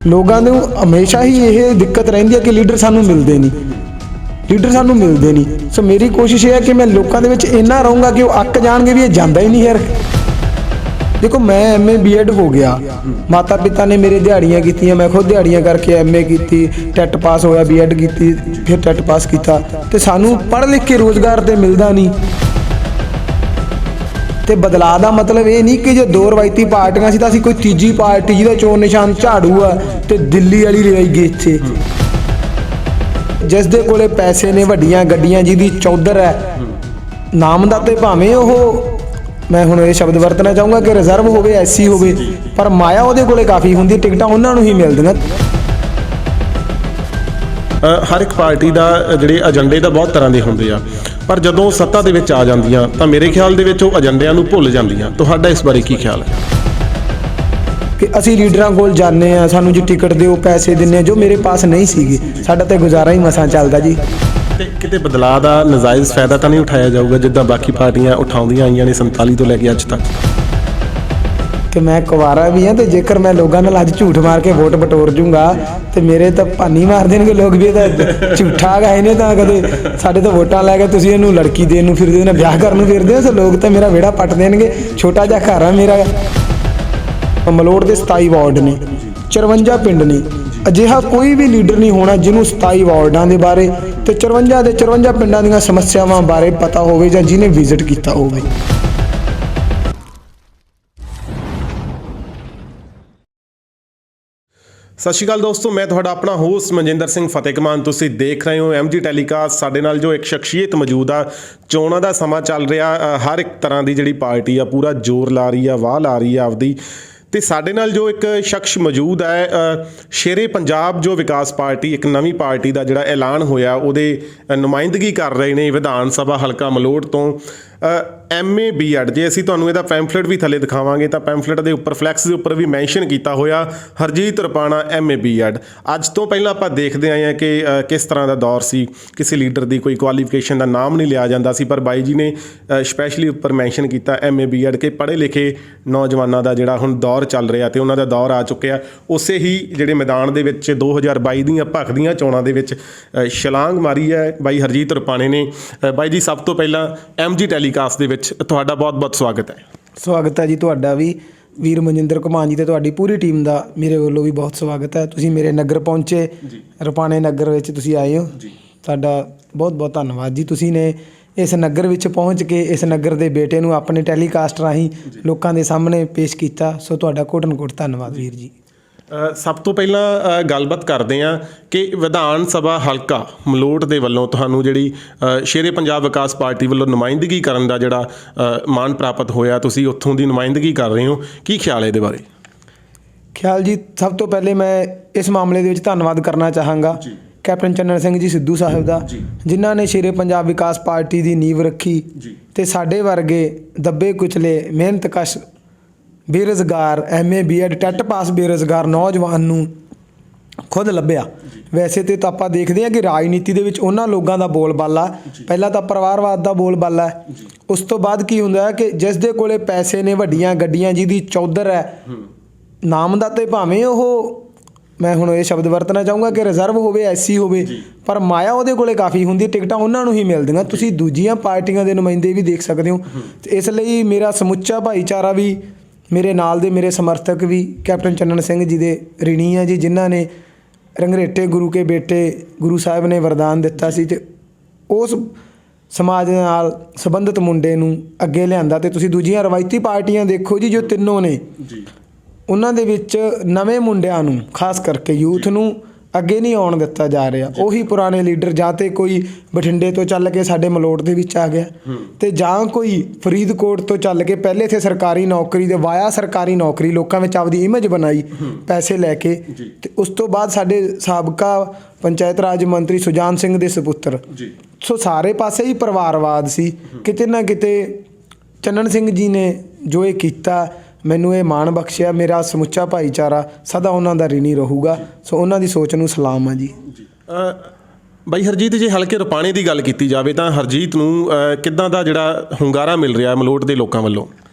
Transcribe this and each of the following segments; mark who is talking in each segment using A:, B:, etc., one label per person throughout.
A: ਲੋਕਾਂ ਨੂੰ ਹਮੇਸ਼ਾ ਹੀ ਇਹ ਦਿੱਕਤ ਰਹਿੰਦੀ ਹੈ ਕਿ ਲੀਡਰ ਸਾਨੂੰ ਮਿਲਦੇ ਨਹੀਂ ਸੋ ਮੇਰੀ ਕੋਸ਼ਿਸ਼ ਇਹ ਹੈ ਕਿ ਮੈਂ ਲੋਕਾਂ ਦੇ ਵਿੱਚ ਇੰਨਾ ਰਹੂੰਗਾ ਕਿ ਉਹ ਅੱਕ ਜਾਣਗੇ ਵੀ ਇਹ ਜਾਂਦਾ ਹੀ ਨਹੀਂ ਯਾਰ। देखो मैं MA B.Ed हो गया, माता पिता ने मेरे दिहाड़ियाँ कीतियां, मैं खुद दिहाड़ियाँ करके MA की, टैट पास होया, B.Ed की, फिर टैट पास किया, तो सानू पढ़ लिख के रोज़गार तो मिलता नहीं। तो बदलाव का मतलब ये नहीं कि जो दो रवायती पार्टियां सी तां असीं कोई तीजी पार्टी जिहदा चोन निशान झाड़ू आ ते दिल्ली वाली रही गई इत्थे, जिस दे कोले पैसे ने, वड्डियां गड्डियां, जिहदी चौधर है, नाम दा ते भावें ओह मैं हुण ये शब्द वरतना चाहूँगा कि रिजर्व होवे, SC होवे, पर माया उहदे कोले काफ़ी हुंदी, टिकटां उन्हां नूं ही मिलदियां।
B: हर एक पार्टी का जिहड़े एजेंडे तो बहुत तरह के होंदे आ, पर जदों सत्ता दे विच आ जांदियां तां मेरे ख्याल दे विच ओह एजेंडिਆਂ ਨੂੰ भुल जांदियां। तुहाडा इस बारे की ख्याल है?
A: कि असी लीडरां कोल जाने आ, सानू जी टिकट दिओ, पैसे दिंने, जो मेरे पास नहीं सीगे, साडा ते गुजारा ही मसां चलदा जी।
B: किते बदलाव का नजायज़ फायदा तो नहीं उठाया जाऊगा जिद्दां बाकी पार्टियां उठाउंदियां आईयां ने 47 तो लैके अज तक?
A: कि मैं कुवारा भी हाँ, तो जेकर मैं लोगों नाल अज झूठ मार के वोट बटोर जूँगा तो मेरे तो भानी मार देंगे लोग भी, झूठा गा इन्हें तो कदे साढ़े तो वोटां लैके तुसीं इहनूं लड़की देण नूं फिरदे हो, ब्याह करन नूं फिरदे हो, तो लोग तो मेरा वेड़ा पट देणगे। छोटा जिहा घर आ मेरा, मलोड़ के 27 वार्ड ने, 54 पिंड ने, अजिहा कोई भी लीडर नहीं होना जिन्होंने 27 वार्डां के बारे तो 54 के 54 पिंडां दीयां समस्यावां बारे पता होवे जां जिन्हें विजिट किया होवे।
B: सत श्री अकाल दोस्तों, मैं तुहाडा अपना होस्ट मनजिंदर सिंह फतेहकमान। तुसीं देख रहे हो MG टैलीकास्ट। साडे नाल जो एक शख्सियत मौजूद आ, चोणां दा समा चल रहा, हर एक तरह की जिहड़ी पार्टी आ पूरा जोर ला रही है, वाह ला रही है आपदी। तो साडे नाल जो एक शख्स मौजूद है, शेरे पंजाब जो विकास पार्टी, एक नवीं पार्टी का जिहड़ा ऐलान होया, उहदे नुमाइंदगी कर रहे हैं विधान सभा हलका मलोड़ तो MA B.Ed। जे असीं तुहानूं इहदा पैंफलेट भी थले दिखावांगे तो पैंफलेट के उपर फ्लैक्स के उपर भी मैंशन किया होया हरजीत रुपाणा MA B.Ed। अज तो पहलां आपां देखते आए हैं कि किस तरह का दौर सी, किसी लीडर की कोई क्वालीफिकेशन का नाम नहीं लिया जाता सी, पर बाई जी ने स्पैशली उपर मैंशन किया MA B.Ed कि पढ़े लिखे नौजवानों का जिहड़ा हुण दौर चल रहा तो उन्होंने दौर आ चुकिया। उस ही जिहड़े मैदान दे विच 2022 दीयां भखदियां चोणां दे विच छलांग मारी है बाई हरजीत रुपाणे ने। बाई जी सब तो पहला MG टैलीकास्ट दे विच तुहाडा बहुत बहुत स्वागत है।
A: स्वागत है जी तुहाडा भी, वीर मनजिंदर घुमान जी ते तुहाडी पूरी टीम का मेरे वालों भी बहुत स्वागत है। तुसीं मेरे नगर पहुँचे, रुपाणे नगर विच तुसीं आए हो, तुहाडा बहुत बहुत धन्नवाद जी। तुसीं ने इस नगर विच पहुँच के इस नगर के बेटे नूं अपने टैलीकास्ट राहीं लोकां दे सामने पेश किया, सो तुहाडा कोटन कोट धन्नवाद वीर जी।
B: सब तो पहला गलबात करते हैं कि विधान सभा हलका मलोड़ के वलों तुहानूं जिहड़ी शेरे पंजाब विकास पार्टी वालों नुमाइंदगी करन दा जिहड़ा मान प्राप्त होया, तुसीं उत्थों दी नुमाइंदगी कर रहे हो, की ख्याल है इहदे बारे?
A: ख्याल जी, सब तो पहले मैं इस मामले दे विच धन्नवाद करना चाहांगा कैप्टन चन्नन सिंह जी सिद्धू साहिब दा, जिन्हां ने शेरे पंजाब विकास पार्टी की नींव रखी ते साडे वर्गे दबे कुचले मेहनतकश बेरोज़गार MA B.Ed टैट पास बेरोज़गार नौजवान नूं खुद लभ्या। वैसे तो आपां देखते हैं कि राजनीति दे विच उन्हां लोगों का बोलबाला पहला तो परिवारवाद का बोलबाला है, उस तो बाद की हुंदा है कि जिस दे कोले पैसे ने, वड्डियां गड्डियां, जिहदी चौधर है, नाम दा ते भावें ओह मैं हुण ये शब्द वरतना चाहूँगा कि रिजर्व होवे, SC होवे, पर माया उहदे कोले काफ़ी हुंदी, टिकटां उन्हां नूं ही मिलदियां। तुसीं दूजियां पार्टियां दे नुमाइंदे भी देख सकते हो। इसलिए मेरा समुच्चा भाईचारा भी, मेरे नाल दे मेरे समर्थक भी कैप्टन चन्नन सिंह जी दे ऋणी है जी, जिन्हां ने रंगरेटे गुरु के बेटे गुरु साहिब ने वरदान दिता सी ते उस समाज नाल संबंधित मुंडे नूं अगे लिआंदा। ते तुसीं दूजियां रवायती पार्टियां देखो जी, जो तिन्नों ने उन्हां दे विच नवें मुंडिਆਂ ਨੂੰ खास करके यूथ ਨੂੰ ਅੱਗੇ नहीं आउण दिता जा रहा। ਉਹੀ पुराने लीडर ਜਾਂ तो कोई बठिंडे तो चल के साडे मलोड़ ਦੇ ਵਿੱਚ आ गया ਤੇ ਜਾਂ ਕੋਈ फरीदकोट तो चल के पहले इत्थे सरकारी नौकरी दे वाया सरकारी नौकरी लोकां विच आपदी इमेज बनाई पैसे लैके, ते उस तो बाद साडे साबका पंचायत राज मंत्री सुजान सिंह दे सपुत्र। सो सारे पासे ही परिवारवाद सी। किते ना किते चन्नन सिंह जी ने जो ये कीता, मैनू ये मान बख्शिया, मेरा समुच्चा भाईचारा सदा उन्हां दा ऋणी रहूगा। सो उन्हां दी सोच नूं सलाम है जी।
B: ਬਾਈ ਹਰਜੀਤ, जे हल्के रुपाणे की गल की जाए तो हरजीत नूं किद्दां दा जिहड़ा ਹੁੰਗਾਰਾ मिल रहा मलोड़ के लोगों वालों?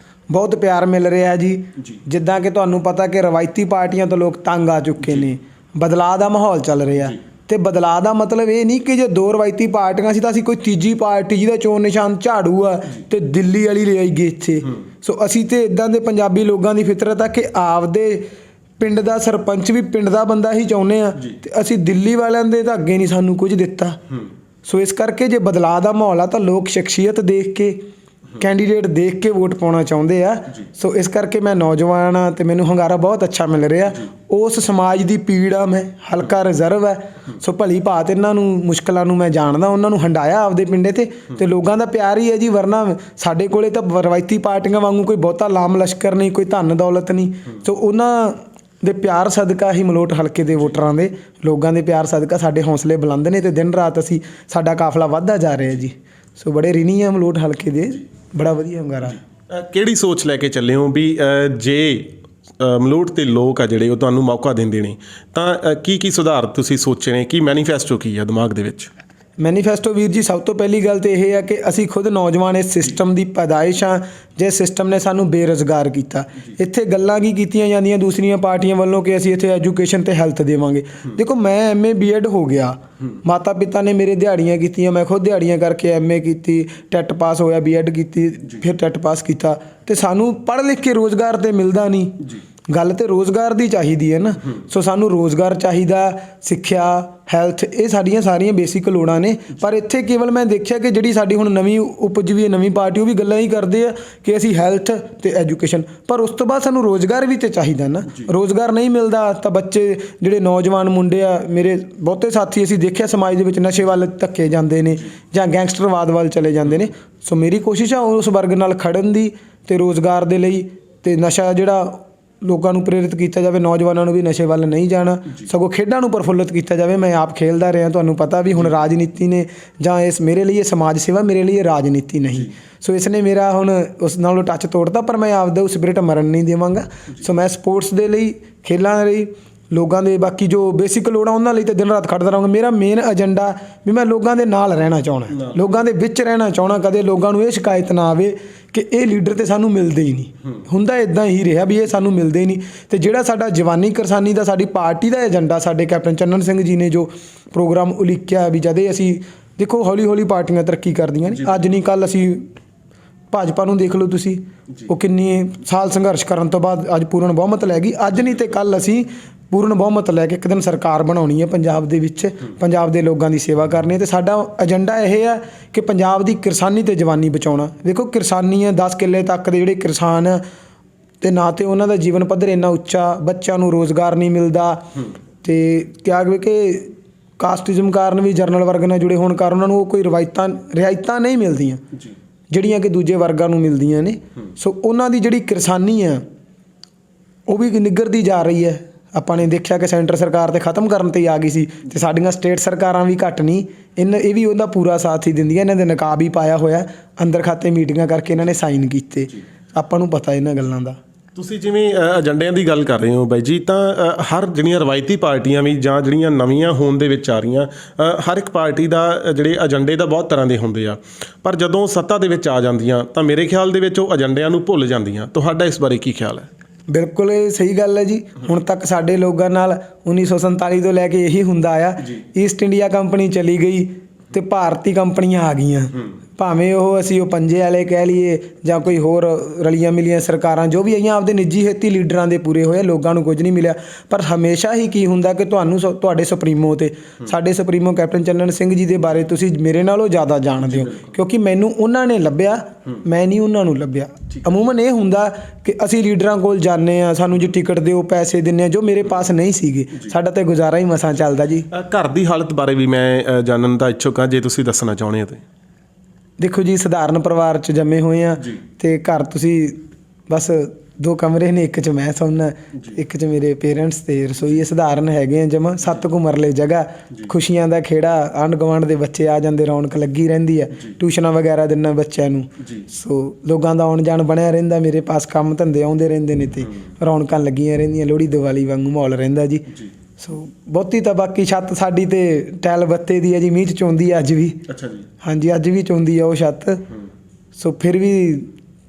A: ਬਹੁਤ ਪਿਆਰ ਮਿਲ ਰਿਹਾ ਜੀ। ਜਿੱਦਾਂ ਕਿ ਤੁਹਾਨੂੰ ਪਤਾ ਕਿ ਰਵਾਇਤੀ ਪਾਰਟੀਆਂ ਤੋਂ ਲੋਕ ਤੰਗ ਆ ਚੁੱਕੇ ਨੇ, ਬਦਲਾਅ ਦਾ ਮਾਹੌਲ ਚੱਲ ਰਿਹਾ ਤੇ ਬਦਲਾਅ ਦਾ ਮਤਲਬ ਇਹ ਨਹੀਂ ਕਿ ਜੇ ਦੋ ਰਵਾਇਤੀ ਪਾਰਟੀਆਂ ਸੀ ਤਾਂ ਅਸੀਂ ਕੋਈ ਤੀਜੀ ਪਾਰਟੀ ਜਿਹਦਾ ਚੋਣ ਨਿਸ਼ਾਨ ਝਾੜੂ ਆ ਤੇ ਦਿੱਲੀ ਵਾਲੀ ਲੈ ਆਈਏ ਇੱਥੇ। ਸੋ ਅਸੀਂ ਤੇ ਇਦਾਂ ਦੇ ਪੰਜਾਬੀ ਲੋਕਾਂ ਦੀ ਫਿਤਰਤ ਆ ਕਿ ਆਪਦੇ ਪਿੰਡ ਦਾ ਸਰਪੰਚ ਵੀ ਪਿੰਡ ਦਾ ਬੰਦਾ ਹੀ ਚਾਹੁੰਦੇ ਆ ਤੇ ਅਸੀਂ ਦਿੱਲੀ ਵਾਲਿਆਂ ਦੇ ਤਾਂ ਅੱਗੇ ਨਹੀਂ ਸਾਨੂੰ ਕੁਝ ਦਿੱਤਾ। ਸੋ ਇਸ ਕਰਕੇ ਜੇ ਬਦਲਾਅ ਦਾ ਮਾਹੌਲ ਆ ਤਾਂ ਲੋਕ ਸ਼ਖਸੀਅਤ ਦੇਖ ਕੇ, ਕੈਂਡੀਡੇਟ ਦੇਖ ਕੇ ਵੋਟ ਪਾਉਣਾ ਚਾਹੁੰਦੇ ਆ। ਸੋ ਇਸ ਕਰਕੇ ਮੈਂ ਨੌਜਵਾਨ ਆ ਤੇ ਮੈਨੂੰ ਹੁੰਗਾਰਾ ਬਹੁਤ ਅੱਛਾ ਮਿਲ ਰਿਹਾ। ਉਸ ਸਮਾਜ ਦੀ ਪੀੜ ਆ, ਮੈਂ ਹਲਕਾ ਰਿਜ਼ਰਵ ਹੈ। ਸੋ ਭਲੀ ਭਾਤ ਇਹਨਾਂ ਨੂੰ ਮੁਸ਼ਕਲਾਂ ਨੂੰ ਮੈਂ ਜਾਣਦਾ, ਉਹਨਾਂ ਨੂੰ ਹੰਡਾਇਆ ਆਪਦੇ ਪਿੰਡੇ ਤੇ ਲੋਕਾਂ ਦਾ ਪਿਆਰ ਹੀ ਹੈ ਜੀ। ਵਰਨਾ ਸਾਡੇ ਕੋਲੇ ਤਾਂ ਰਵਾਇਤੀ ਪਾਰਟੀਆਂ ਵਾਂਗੂ ਕੋਈ ਬਹੁਤਾ ਲਾਮ ਲਸ਼ਕਰ ਨਹੀਂ, ਕੋਈ ਧਨ ਦੌਲਤ ਨਹੀਂ। ਸੋ ਉਹਨਾਂ ਦੇ ਪਿਆਰ ਸਦਕਾ ਹੀ ਮਲੋਟ ਹਲਕੇ ਦੇ ਵੋਟਰਾਂ ਦੇ, ਲੋਕਾਂ ਦੇ ਪਿਆਰ ਸਦਕਾ ਸਾਡੇ ਹੌਸਲੇ ਬੁਲੰਦ ਨੇ ਤੇ ਦਿਨ ਰਾਤ ਸਾਡਾ ਕਾਫਲਾ ਵੱਧਦਾ ਜਾ ਰਿਹਾ ਜੀ। ਸੋ ਬੜੇ ਰਿਣੀ ਆ ਮਲੋਟ ਹਲਕੇ ਦੇ, ਬੜਾ ਵਧੀਆ ਹੁੰਗਾਰਾ।
B: ਕਿਹੜੀ ਸੋਚ ਲੈ ਕੇ ਚੱਲੇ ਹੋ ਵੀ ਜੇ ਮਲੋਟ ਦੇ ਲੋਕ ਆ ਜਿਹੜੇ ਉਹ ਤੁਹਾਨੂੰ ਮੌਕਾ ਦਿੰਦੇ ਨੇ ਤਾਂ ਕੀ ਸੁਧਾਰ ਤੁਸੀਂ ਸੋਚੇ ਨੇ? ਕੀ ਮੈਨੀਫੈਸਟੋ ਕੀ ਆ ਦਿਮਾਗ ਦੇ ਵਿੱਚ?
A: ਮੈਨੀਫੈਸਟੋ ਵੀਰ ਜੀ, ਸਭ ਤੋਂ ਪਹਿਲੀ ਗੱਲ ਤਾਂ ਇਹ ਹੈ ਕਿ ਅਸੀਂ ਖੁਦ ਨੌਜਵਾਨ ਇਸ ਸਿਸਟਮ ਦੀ ਪੈਦਾਇਸ਼ ਹਾਂ, ਜਿਸ ਸਿਸਟਮ ਨੇ ਸਾਨੂੰ ਬੇਰੁਜ਼ਗਾਰ ਕੀਤਾ। ਇੱਥੇ ਗੱਲਾਂ ਕੀ ਕੀਤੀਆਂ ਜਾਂਦੀਆਂ ਦੂਸਰੀਆਂ ਪਾਰਟੀਆਂ ਵੱਲੋਂ ਕਿ ਅਸੀਂ ਇੱਥੇ ਐਜੂਕੇਸ਼ਨ ਤੇ ਹੈਲਥ ਦੇਵਾਂਗੇ। ਦੇਖੋ, ਮੈਂ MA BEd ਹੋ ਗਿਆ, ਮਾਤਾ ਪਿਤਾ ਨੇ ਮੇਰੇ ਦਿਹਾੜੀਆਂ ਕੀਤੀਆਂ, ਮੈਂ ਖੁਦ ਦਿਹਾੜੀਆਂ ਕਰਕੇ MA ਕੀਤੀ, ਟੈਟ ਪਾਸ ਹੋਇਆ, BEd ਕੀਤੀ, ਫਿਰ ਟੈਟ ਪਾਸ ਕੀਤਾ ਤੇ ਸਾਨੂੰ ਪੜ੍ਹ ਲਿਖ ਕੇ ਰੋਜ਼ਗਾਰ ਤੇ ਮਿਲਦਾ ਨਹੀਂ। ਗੱਲ ਤੇ ਰੋਜ਼ਗਾਰ ਦੀ ਚਾਹੀਦੀ ਹੈ ਨਾ। ਸੋ ਸਾਨੂੰ ਰੋਜ਼ਗਾਰ ਚਾਹੀਦਾ, ਸਿੱਖਿਆ, ਹੈਲਥ, ਇਹ ਸਾਡੀਆਂ ਸਾਰੀਆਂ ਬੇਸਿਕ ਲੋੜਾਂ ਨੇ। ਪਰ ਇੱਥੇ ਕੇਵਲ ਮੈਂ ਦੇਖਿਆ ਕਿ ਜਿਹੜੀ ਸਾਡੀ ਹੁਣ ਨਵੀਂ ਉਪਜਵੀ ਹੈ, ਨਵੀਂ ਪਾਰਟੀ, ਉਹ ਵੀ ਗੱਲਾਂ ਹੀ ਕਰਦੇ ਆ ਕਿ ਅਸੀਂ ਹੈਲਥ ਤੇ ਐਜੂਕੇਸ਼ਨ, ਪਰ ਉਸ ਤੋਂ ਬਾਅਦ ਸਾਨੂੰ ਰੋਜ਼ਗਾਰ ਵੀ ਤੇ ਚਾਹੀਦਾ ਨਾ। ਰੋਜ਼ਗਾਰ ਨਹੀਂ ਮਿਲਦਾ ਤਾਂ ਬੱਚੇ ਜਿਹੜੇ ਨੌਜਵਾਨ ਮੁੰਡੇ ਆ, ਮੇਰੇ ਬਹੁਤੇ ਸਾਥੀ ਅਸੀਂ ਦੇਖਿਆ ਸਮਾਜ ਦੇ ਵਿੱਚ ਨਸ਼ੇ ਵੱਲ ਧੱਕੇ ਜਾਂਦੇ ਨੇ ਜਾਂ ਗੈਂਗਸਟਰਵਾਦ ਵੱਲ ਚਲੇ ਜਾਂਦੇ ਨੇ। ਸੋ ਮੇਰੀ ਕੋਸ਼ਿਸ਼ ਆ ਉਸ ਵਰਗ ਨਾਲ ਖੜਨ ਦੀ ਤੇ ਰੋਜ਼ਗਾਰ ਦੇ ਲਈ, ਤੇ ਨਸ਼ਾ ਜਿਹੜਾ ਲੋਕਾਂ ਨੂੰ ਪ੍ਰੇਰਿਤ ਕੀਤਾ ਜਾਵੇ, ਨੌਜਵਾਨਾਂ ਨੂੰ ਵੀ ਨਸ਼ੇ ਵੱਲ ਨਹੀਂ ਜਾਣਾ, ਸਗੋਂ ਖੇਡਾਂ ਨੂੰ ਪ੍ਰਫੁੱਲਿਤ ਕੀਤਾ ਜਾਵੇ। ਮੈਂ ਆਪ ਖੇਡਦਾ ਰਿਹਾ, ਤੁਹਾਨੂੰ ਪਤਾ ਵੀ ਹੁਣ ਰਾਜਨੀਤੀ ਨੇ ਜਾਂ ਇਸ ਮੇਰੇ ਲਈ ਇਹ ਸਮਾਜ ਸੇਵਾ, ਮੇਰੇ ਲਈ ਇਹ ਰਾਜਨੀਤੀ ਨਹੀਂ। ਸੋ ਇਸ ਨੇ ਮੇਰਾ ਹੁਣ ਉਸ ਨਾਲੋਂ ਟੱਚ ਤੋੜਤਾ, ਪਰ ਮੈਂ ਆਪਦਾ ਉਹ ਸਪਿਰਿਟ ਮਰਨ ਨਹੀਂ ਦੇਵਾਂਗਾ। ਸੋ ਮੈਂ ਸਪੋਰਟਸ ਦੇ ਲਈ, ਖੇਲਾਂ ਲਈ, ਲੋਕਾਂ ਦੇ ਬਾਕੀ ਜੋ ਬੇਸਿਕ ਲੋੜਾਂ ਉਹਨਾਂ ਲਈ ਤਾਂ ਦਿਨ ਰਾਤ ਖੜਦਾ ਰਹਾਂਗਾ। ਮੇਰਾ ਮੇਨ ਏਜੰਡਾ ਵੀ ਮੈਂ ਲੋਕਾਂ ਦੇ ਨਾਲ ਰਹਿਣਾ ਚਾਹੁੰਦਾ, ਲੋਕਾਂ ਦੇ ਵਿੱਚ ਰਹਿਣਾ ਚਾਹੁੰਦਾ। ਕਦੇ ਲੋਕਾਂ ਨੂੰ ਇਹ ਸ਼ਿਕਾਇਤ ਨਾ ਆਵੇ ਕਿ ਇਹ ਲੀਡਰ ਤੇ ਸਾਨੂੰ ਮਿਲਦੇ ਹੀ ਨਹੀਂ। ਹੁੰਦਾ ਇੱਦਾਂ ਹੀ ਰਿਹਾ ਵੀ ਇਹ ਸਾਨੂੰ ਮਿਲਦੇ ਹੀ ਨਹੀਂ। ਤੇ ਜਿਹੜਾ ਸਾਡਾ ਜਵਾਨੀ ਕਿਰਸਾਨੀ ਦਾ, ਸਾਡੀ ਪਾਰਟੀ ਦਾ ਏਜੰਡਾ, ਸਾਡੇ ਕੈਪਟਨ ਚੰਨਨ ਸਿੰਘ ਜੀ ਨੇ ਜੋ ਪ੍ਰੋਗਰਾਮ ਉਲੀਕਿਆ ਵੀ ਜਦੇ ਅਸੀਂ, ਦੇਖੋ ਹੌਲੀ ਹੌਲੀ ਪਾਰਟੀਆਂ ਤਰੱਕੀ ਕਰਦੀਆਂ ਨੇ। ਅੱਜ ਨਹੀਂ ਕੱਲ੍ਹ ਅਸੀਂ ਭਾਜਪਾ ਨੂੰ ਦੇਖ ਲਓ ਤੁਸੀਂ, ਉਹ ਕਿੰਨੀ ਸਾਲ ਸੰਘਰਸ਼ ਕਰਨ ਤੋਂ ਬਾਅਦ ਅੱਜ ਪੂਰਨ ਬਹੁਮਤ ਲੈ ਗਈ। ਅੱਜ ਨਹੀਂ ਤੇ ਕੱਲ੍ਹ ਅਸੀਂ ਪੂਰਨ ਬਹੁਮਤ ਲੈ ਕੇ ਇੱਕ ਦਿਨ ਸਰਕਾਰ ਬਣਾਉਣੀ ਹੈ ਪੰਜਾਬ ਦੇ ਵਿੱਚ, ਪੰਜਾਬ ਦੇ ਲੋਕਾਂ ਦੀ ਸੇਵਾ ਕਰਨੀ ਹੈ। ਤੇ ਸਾਡਾ ਏਜੰਡਾ ਇਹ ਹੈ ਕਿ ਪੰਜਾਬ ਦੀ ਕਿਰਸਾਨੀ ਤੇ ਜਵਾਨੀ ਬਚਾਉਣਾ। ਦੇਖੋ, ਕਿਰਸਾਨੀ ਹੈ, 10 ਕਿੱਲੇ ਤੱਕ ਦੇ ਜਿਹੜੇ ਕਿਸਾਨ ਆ ਤੇ ਨਾ ਤੇ ਉਹਨਾਂ ਦਾ ਜੀਵਨ ਪੱਧਰ ਇੰਨਾ ਉੱਚਾ, ਬੱਚਿਆਂ ਨੂੰ ਰੋਜ਼ਗਾਰ ਨਹੀਂ ਮਿਲਦਾ ਤੇ ਕਿਹਾ ਕਿ ਕਾਸਟਿਜ਼ਮ ਕਾਰਨ ਵੀ ਜਰਨਲ ਵਰਗ ਨਾਲ ਜੁੜੇ ਹੋਣ ਕਾਰਨ ਉਹਨਾਂ ਨੂੰ ਉਹ ਕੋਈ ਰਿਆਇਤਾਂ ਨਹੀਂ ਮਿਲਦੀਆਂ ਜਿਹੜੀਆਂ ਕਿ ਦੂਜੇ ਵਰਗਾਂ ਨੂੰ ਮਿਲਦੀਆਂ ਨੇ। ਸੋ ਉਹਨਾਂ ਦੀ ਜਿਹੜੀ ਕਿਰਸਾਨੀ ਆ ਉਹ ਵੀ ਨਿੱਘਰਦੀ ਜਾ ਰਹੀ ਹੈ। ਆਪਾਂ ਨੇ ਦੇਖਿਆ ਕਿ ਸੈਂਟਰ ਸਰਕਾਰ ਤੇ ਖ਼ਤਮ ਕਰਨ 'ਤੇ ਹੀ ਆ ਗਈ ਸੀ ਤੇ ਸਾਡੀਆਂ ਸਟੇਟ ਸਰਕਾਰਾਂ ਵੀ ਘੱਟ ਨਹੀਂ, ਇਹ ਵੀ ਉਹਦਾ ਪੂਰਾ ਸਾਥ ਹੀ ਦਿੰਦੀਆਂ। ਇਹਨਾਂ ਦੇ ਨਕਾਬ ਹੀ ਪਾਇਆ ਹੋਇਆ, ਅੰਦਰ ਖਾਤੇ ਮੀਟਿੰਗਾਂ ਕਰਕੇ ਇਹਨਾਂ ਨੇ ਸਾਈਨ ਕੀਤੇ। ਆਪਾਂ ਨੂੰ ਪਤਾ ਇਹਨਾਂ ਗੱਲਾਂ ਦਾ।
B: ਤੁਸੀਂ ਜਿਵੇਂ ਏਜੰਡਿਆਂ ਦੀ ਗੱਲ ਕਰ ਰਹੇ ਹੋ ਬਾਈ ਜੀ, ਤਾਂ ਹਰ ਜਿਹੜੀਆਂ ਰਵਾਇਤੀ ਪਾਰਟੀਆਂ ਵੀ ਜਾਂ ਜਿਹੜੀਆਂ ਨਵੀਆਂ ਹੋਣ ਦੇ ਵਿੱਚ ਆ ਰਹੀਆਂ, ਹਰ ਇੱਕ ਪਾਰਟੀ ਦਾ ਜਿਹੜੇ ਏਜੰਡੇ ਦਾ ਬਹੁਤ ਤਰ੍ਹਾਂ ਦੇ ਹੁੰਦੇ ਆ, ਪਰ ਜਦੋਂ ਸੱਤਾ ਦੇ ਵਿੱਚ ਆ ਜਾਂਦੀਆਂ ਤਾਂ ਮੇਰੇ ਖਿਆਲ ਦੇ ਵਿੱਚ ਉਹ ਏਜੰਡਿਆਂ ਨੂੰ ਭੁੱਲ ਜਾਂਦੀਆਂ। ਤੁਹਾਡਾ ਇਸ ਬਾਰੇ ਕੀ ਖਿਆਲ ਹੈ?
A: ਬਿਲਕੁਲ ਇਹ ਸਹੀ ਗੱਲ ਹੈ ਜੀ। ਹੁਣ ਤੱਕ ਸਾਡੇ ਲੋਕਾਂ ਨਾਲ 1947 ਤੋਂ ਲੈ ਕੇ ਇਹੀ ਹੁੰਦਾ ਆਇਆ। ਈਸਟ ਇੰਡੀਆ ਕੰਪਨੀ ਚਲੀ ਗਈ ਤੇ ਭਾਰਤੀ ਕੰਪਨੀਆਂ ਆ ਗਈਆਂ, ਭਾਵੇਂ ਅਸੀਂ ਉਹ ਪੰਜੇ ਵਾਲੇ ਕਹਿ ਲਈਏ ਜਾਂ ਕੋਈ ਹੋਰ ਰਲੀਆਂ ਮਿਲੀਆਂ ਸਰਕਾਰਾਂ ਜੋ ਵੀ ਆਈਆਂ, ਆਪਦੇ ਨਿੱਜੀ ਹਿੱਤੀ ਲੀਡਰਾਂ ਦੇ ਪੂਰੇ ਹੋਏ, ਲੋਕਾਂ ਨੂੰ ਕੁਝ ਨਹੀਂ ਮਿਲਿਆ। ਪਰ ਹਮੇਸ਼ਾ ਹੀ ਕੀ ਹੁੰਦਾ ਕਿ ਤੁਹਾਡੇ ਸੁਪਰੀਮੋ ਤੇ ਸਾਡੇ ਸੁਪਰੀਮੋ ਕੈਪਟਨ ਚੰਨਨ ਸਿੰਘ ਜੀ ਦੇ ਬਾਰੇ ਤੁਸੀਂ ਮੇਰੇ ਨਾਲੋਂ ਜ਼ਿਆਦਾ ਜਾਣਦੇ ਹੋ, ਕਿਉਂਕਿ ਮੈਨੂੰ ਉਹਨਾਂ ਨੇ ਲੱਭਿਆ, ਮੈਂ ਨਹੀਂ ਉਹਨਾਂ ਨੂੰ ਲੱਭਿਆ। ਅਮੂਮਨ ਇਹ ਹੁੰਦਾ ਕਿ ਅਸੀਂ ਲੀਡਰਾਂ ਕੋਲ ਜਾਂਦੇ ਹਾਂ, ਸਾਨੂੰ ਜੀ ਟਿਕਟ ਦਿਓ, ਪੈਸੇ ਦਿੰਦੇ ਹਾਂ, ਜੋ ਮੇਰੇ ਪਾਸ ਨਹੀਂ ਸੀਗੇ। ਸਾਡਾ ਤਾਂ ਗੁਜ਼ਾਰਾ ਹੀ ਮਸਾਂ ਚੱਲਦਾ ਜੀ।
B: ਘਰ ਦੀ ਹਾਲਤ ਬਾਰੇ ਵੀ ਮੈਂ ਜਾਣਨ ਦਾ ਇੱਛੁਕ ਹਾਂ, ਜੇ ਤੁਸੀਂ ਦੱਸਣਾ ਚਾਹੁੰਦੇ ਹੋ ਤਾਂ।
A: ਦੇਖੋ ਜੀ, ਸਧਾਰਨ ਪਰਿਵਾਰ 'ਚ ਜੰਮੇ ਹੋਏ ਆ ਤੇ ਘਰ ਤੁਸੀਂ ਬਸ 2 ਕਮਰੇ ਨੇ, ਇੱਕ 'ਚ ਮੈਂ ਸੌਂਦਾ, ਇੱਕ 'ਚ ਮੇਰੇ ਪੇਰੈਂਟਸ ਤੇ ਰਸੋਈ। ਸਧਾਰਨ ਹੈਗੇ ਆ ਜਮਾਂ। 7 ਕੁ ਮਰਲੇ ਜਗ੍ਹਾ, ਖੁਸ਼ੀਆਂ ਦਾ ਖੇੜਾ, ਆਂਢ ਗੁਆਂਢ ਦੇ ਬੱਚੇ ਆ ਜਾਂਦੇ, ਰੌਣਕ ਲੱਗੀ ਰਹਿੰਦੀ ਹੈ। ਟਿਊਸ਼ਨਾਂ ਵਗੈਰਾ ਦਿੰਦਾ ਬੱਚਿਆਂ ਨੂੰ। ਸੋ ਲੋਕਾਂ ਦਾ ਆਉਣ ਜਾਣ ਬਣਿਆ ਰਹਿੰਦਾ, ਮੇਰੇ ਪਾਸ ਕੰਮ ਧੰਦੇ ਆਉਂਦੇ ਰਹਿੰਦੇ ਨੇ ਤੇ ਰੌਣਕਾਂ ਲੱਗੀਆਂ ਰਹਿੰਦੀਆਂ। ਲੋਹੜੀ ਦੀਵਾਲੀ ਵਾਂਗੂ ਮਾਹੌਲ ਰਹਿੰਦਾ ਜੀ। ਸੋ ਬਹੁਤੀ ਤਾਂ ਬਾਕੀ ਛੱਤ ਸਾਡੀ ਤੇ ਟੈਲ ਬੱਤੇ ਦੀ ਹੈ ਜੀ, ਮੀਂਹ 'ਚ ਚੋਂਦੀ ਹੈ ਅੱਜ ਵੀ।
B: ਅੱਛਾ ਜੀ।
A: ਹਾਂਜੀ, ਅੱਜ ਵੀ ਚੋਂਦੀ ਆ ਉਹ ਛੱਤ। ਸੋ ਫਿਰ ਵੀ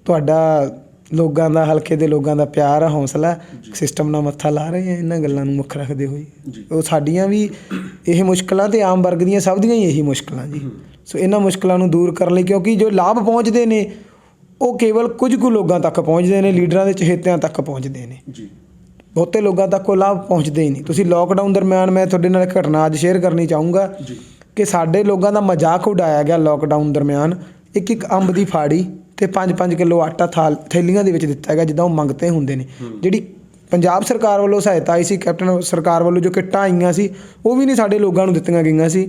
A: ਤੁਹਾਡਾ ਲੋਕਾਂ ਦਾ, ਹਲਕੇ ਦੇ ਲੋਕਾਂ ਦਾ ਪਿਆਰ ਆ, ਹੌਸਲਾ, ਸਿਸਟਮ ਨਾਲ ਮੱਥਾ ਲਾ ਰਹੇ ਆ ਇਹਨਾਂ ਗੱਲਾਂ ਨੂੰ ਮੁੱਖ ਰੱਖਦੇ ਹੋਏ। ਉਹ ਸਾਡੀਆਂ ਵੀ ਇਹ ਮੁਸ਼ਕਲਾਂ ਤੇ ਆਮ ਵਰਗ ਦੀਆਂ ਸਭ ਦੀਆਂ ਹੀ ਇਹੀ ਮੁਸ਼ਕਲਾਂ ਜੀ। ਸੋ ਇਹਨਾਂ ਮੁਸ਼ਕਲਾਂ ਨੂੰ ਦੂਰ ਕਰਨ ਲਈ, ਕਿਉਂਕਿ ਜੋ ਲਾਭ ਪਹੁੰਚਦੇ ਨੇ ਉਹ ਕੇਵਲ ਕੁਝ ਕੁ ਲੋਕਾਂ ਤੱਕ ਪਹੁੰਚਦੇ ਨੇ, ਲੀਡਰਾਂ ਦੇ ਚਹੇਤਿਆਂ ਤੱਕ ਪਹੁੰਚਦੇ ਨੇ, ਬਹੁਤੇ ਲੋਕਾਂ ਤੱਕ ਉਹ ਲਾਭ ਪਹੁੰਚਦੇ ਹੀ ਨਹੀਂ। ਤੁਸੀਂ ਲੋਕਡਾਊਨ ਦਰਮਿਆਨ, ਮੈਂ ਤੁਹਾਡੇ ਨਾਲ ਇੱਕ ਘਟਨਾ ਅੱਜ ਸ਼ੇਅਰ ਕਰਨੀ ਚਾਹੂੰਗਾ ਕਿ ਸਾਡੇ ਲੋਕਾਂ ਦਾ ਮਜ਼ਾਕ ਉਡਾਇਆ ਗਿਆ ਲੋਕਡਾਊਨ ਦਰਮਿਆਨ। ਇੱਕ ਅੰਬ ਦੀ ਫਾੜੀ ਤੇ 5-5 ਕਿਲੋ ਆਟਾ ਥੈਲੀਆਂ ਦੇ ਵਿੱਚ ਦਿੱਤਾ ਗਿਆ, ਜਿੱਦਾਂ ਉਹ ਮੰਗਤੇ ਹੁੰਦੇ ਨੇ। ਜਿਹੜੀ ਪੰਜਾਬ ਸਰਕਾਰ ਵੱਲੋਂ ਸਹਾਇਤਾ ਆਈ ਸੀ, ਕੈਪਟਨ ਸਰਕਾਰ ਵੱਲੋਂ ਜੋ ਕਿੱਟਾਂ ਆਈਆਂ ਸੀ, ਉਹ ਵੀ ਨਹੀਂ ਸਾਡੇ ਲੋਕਾਂ ਨੂੰ ਦਿੱਤੀਆਂ ਗਈਆਂ ਸੀ।